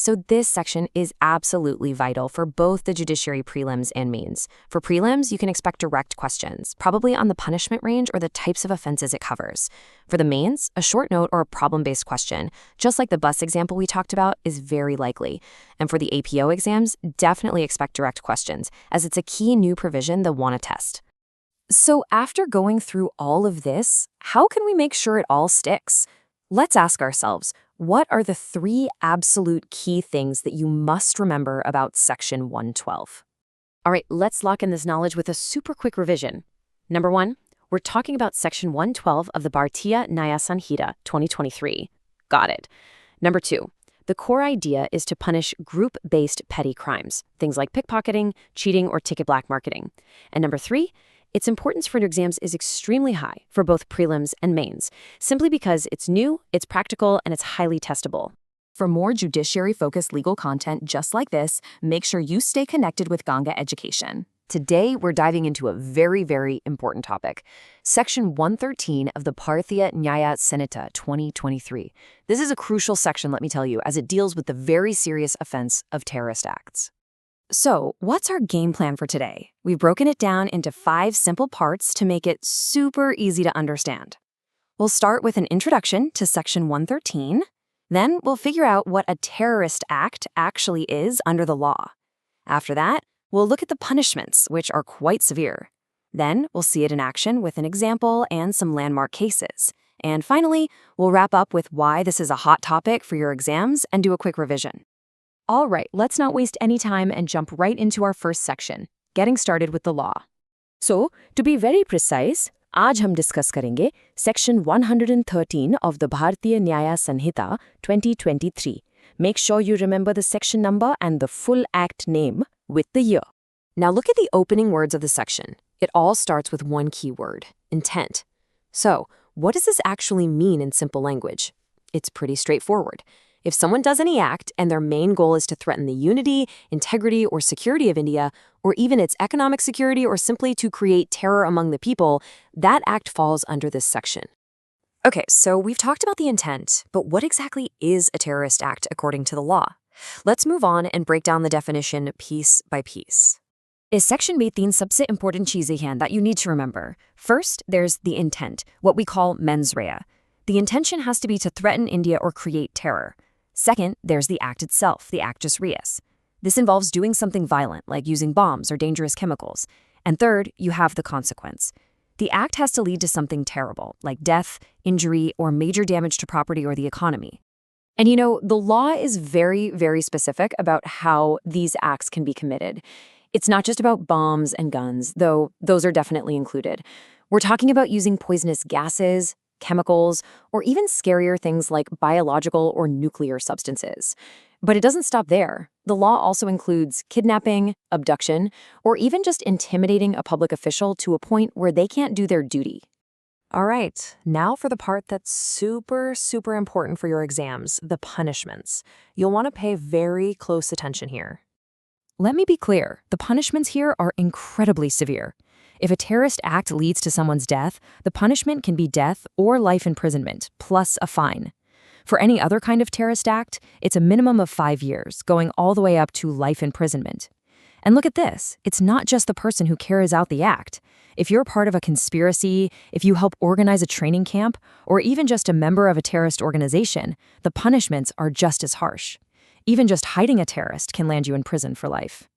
So this section is absolutely vital for both the judiciary prelims and mains. For prelims, you can expect direct questions, probably on the punishment range or the types of offenses it covers. For the mains, a short note or a problem-based question, just like the bus example we talked about, is very likely. And for the APO exams, definitely expect direct questions, as it's a key new provision they'll want to test. So after going through all of this, how can we make sure it all sticks? Let's ask ourselves, what are the 3 absolute key things that you must remember about Section 112? All right, let's lock in this knowledge with a super quick revision. Number 1, we're talking about Section 112 of the Bharatiya Nyaya Sanhita 2023. Got it. Number 2, the core idea is to punish group-based petty crimes, things like pickpocketing, cheating, or ticket black marketing. And number 3, its importance for exams is extremely high for both prelims and mains, simply because it's new, it's practical, and it's highly testable. For more judiciary-focused legal content just like this, make sure you stay connected with Ganga Education. Today, we're diving into a very, very important topic, Section 113 of the Bharatiya Nyaya Sanhita 2023. This is a crucial section, let me tell you, as it deals with the very serious offense of terrorist acts. So, what's our game plan for today? We've broken it down into 5 simple parts to make it super easy to understand. We'll start with an introduction to Section 113. Then we'll figure out what a terrorist act actually is under the law. After that, we'll look at the punishments, which are quite severe. Then we'll see it in action with an example and some landmark cases. And finally, we'll wrap up with why this is a hot topic for your exams and do a quick revision. All right, let's not waste any time and jump right into our first section, getting started with the law. So, to be very precise, आज हम discuss करेंगे Section 113 of the Bharatiya Nyaya Sanhita 2023. Make sure you remember the section number and the full act name with the year. Now look at the opening words of the section. It all starts with one key word, intent. So, what does this actually mean in simple language? It's pretty straightforward. If someone does any act and their main goal is to threaten the unity, integrity, or security of India, or even its economic security, or simply to create terror among the people, that act falls under this section. Okay, so we've talked about the intent, but what exactly is a terrorist act according to the law? Let's move on and break down the definition piece by piece. इस section में 3 सबसे important चीजें हैं that you need to remember. First, there's the intent, what we call mens rea. The intention has to be to threaten India or create terror. Second, there's the act itself, the actus reus. This involves doing something violent, like using bombs or dangerous chemicals. And third, you have the consequence. The act has to lead to something terrible, like death, injury, or major damage to property or the economy. And you know, the law is very, very specific about how these acts can be committed. It's not just about bombs and guns, though those are definitely included. We're talking about using poisonous gases, chemicals, or even scarier things like biological or nuclear substances. But it doesn't stop there. The law also includes kidnapping, abduction, or even just intimidating a public official to a point where they can't do their duty. All right, now for the part that's super, super important for your exams, the punishments. You'll want to pay very close attention here. Let me be clear, the punishments here are incredibly severe. If a terrorist act leads to someone's death, the punishment can be death or life imprisonment, plus a fine. For any other kind of terrorist act, it's a minimum of 5 years, going all the way up to life imprisonment. And look at this, it's not just the person who carries out the act. If you're part of a conspiracy, if you help organize a training camp, or even just a member of a terrorist organization, the punishments are just as harsh. Even just hiding a terrorist can land you in prison for life.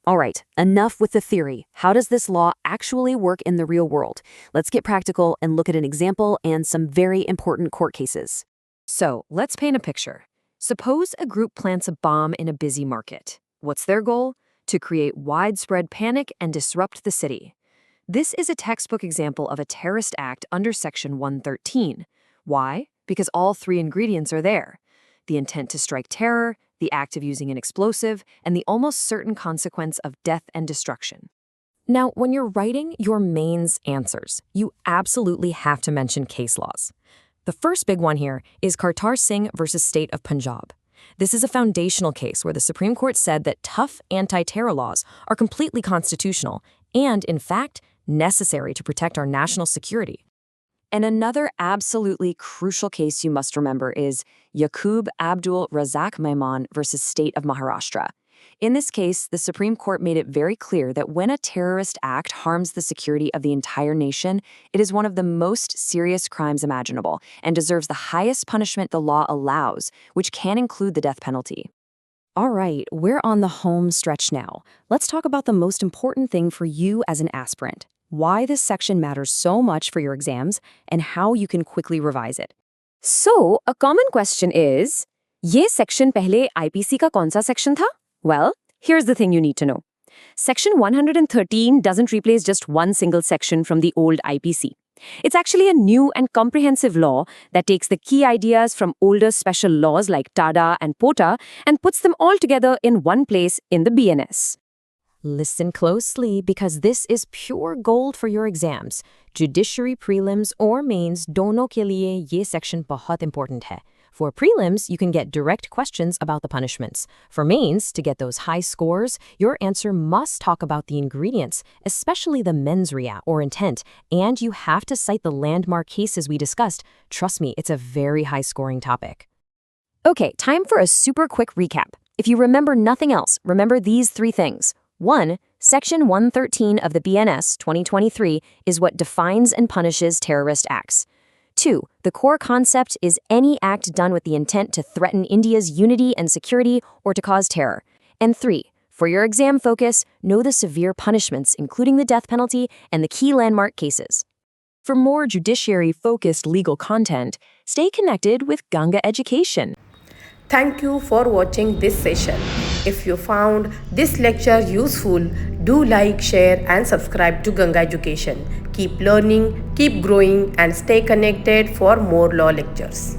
All right, enough with the theory. How does this law actually work in the real world? Let's get practical and look at an example and some very important court cases. So, let's paint a picture. Suppose a group plants a bomb in a busy market. What's their goal? To create widespread panic and disrupt the city. This is a textbook example of a terrorist act under Section 113. Why? Because all three ingredients are there: the intent to strike terror, the act of using an explosive, and the almost certain consequence of death and destruction. Now, when you're writing your mains answers, you absolutely have to mention case laws. The first big one here is Kartar Singh versus State of Punjab. This is a foundational case where the Supreme Court said that tough anti-terror laws are completely constitutional and, in fact, necessary to protect our national security. And another absolutely crucial case you must remember is Yaqub Abdul Razak Maiman versus State of Maharashtra. In this case, the Supreme Court made it very clear that when a terrorist act harms the security of the entire nation, it is one of the most serious crimes imaginable and deserves the highest punishment the law allows, which can include the death penalty. All right, we're on the home stretch now. Let's talk about the most important thing for you as an aspirant: why this section matters so much for your exams and how you can quickly revise it. So, a common question is, ये section पहले IPC का कौन सा section था? Well, here's the thing you need to know. Section 113 doesn't replace just one single section from the old IPC. It's actually a new and comprehensive law that takes the key ideas from older special laws like TADA and POTA and puts them all together in one place in the BNS. Listen closely, because this is pure gold for your exams. Judiciary prelims or mains, दोनों के लिए ये section बहुत important है. For prelims, you can get direct questions about the punishments. For mains, to get those high scores, your answer must talk about the ingredients, especially the mens rea or intent, and you have to cite the landmark cases we discussed. Trust me, it's a very high-scoring topic. Okay, time for a super quick recap. If you remember nothing else, remember these three things. 1. Section 113 of the BNS 2023 is what defines and punishes terrorist acts. 2. The core concept is any act done with the intent to threaten India's unity and security or to cause terror. And 3. For your exam focus, know the severe punishments, including the death penalty and the key landmark cases. For more judiciary-focused legal content, stay connected with Ganga Education. Thank you for watching this session. If you found this lecture useful, do like, share and subscribe to Ganga Education. Keep learning, keep growing and stay connected for more law lectures.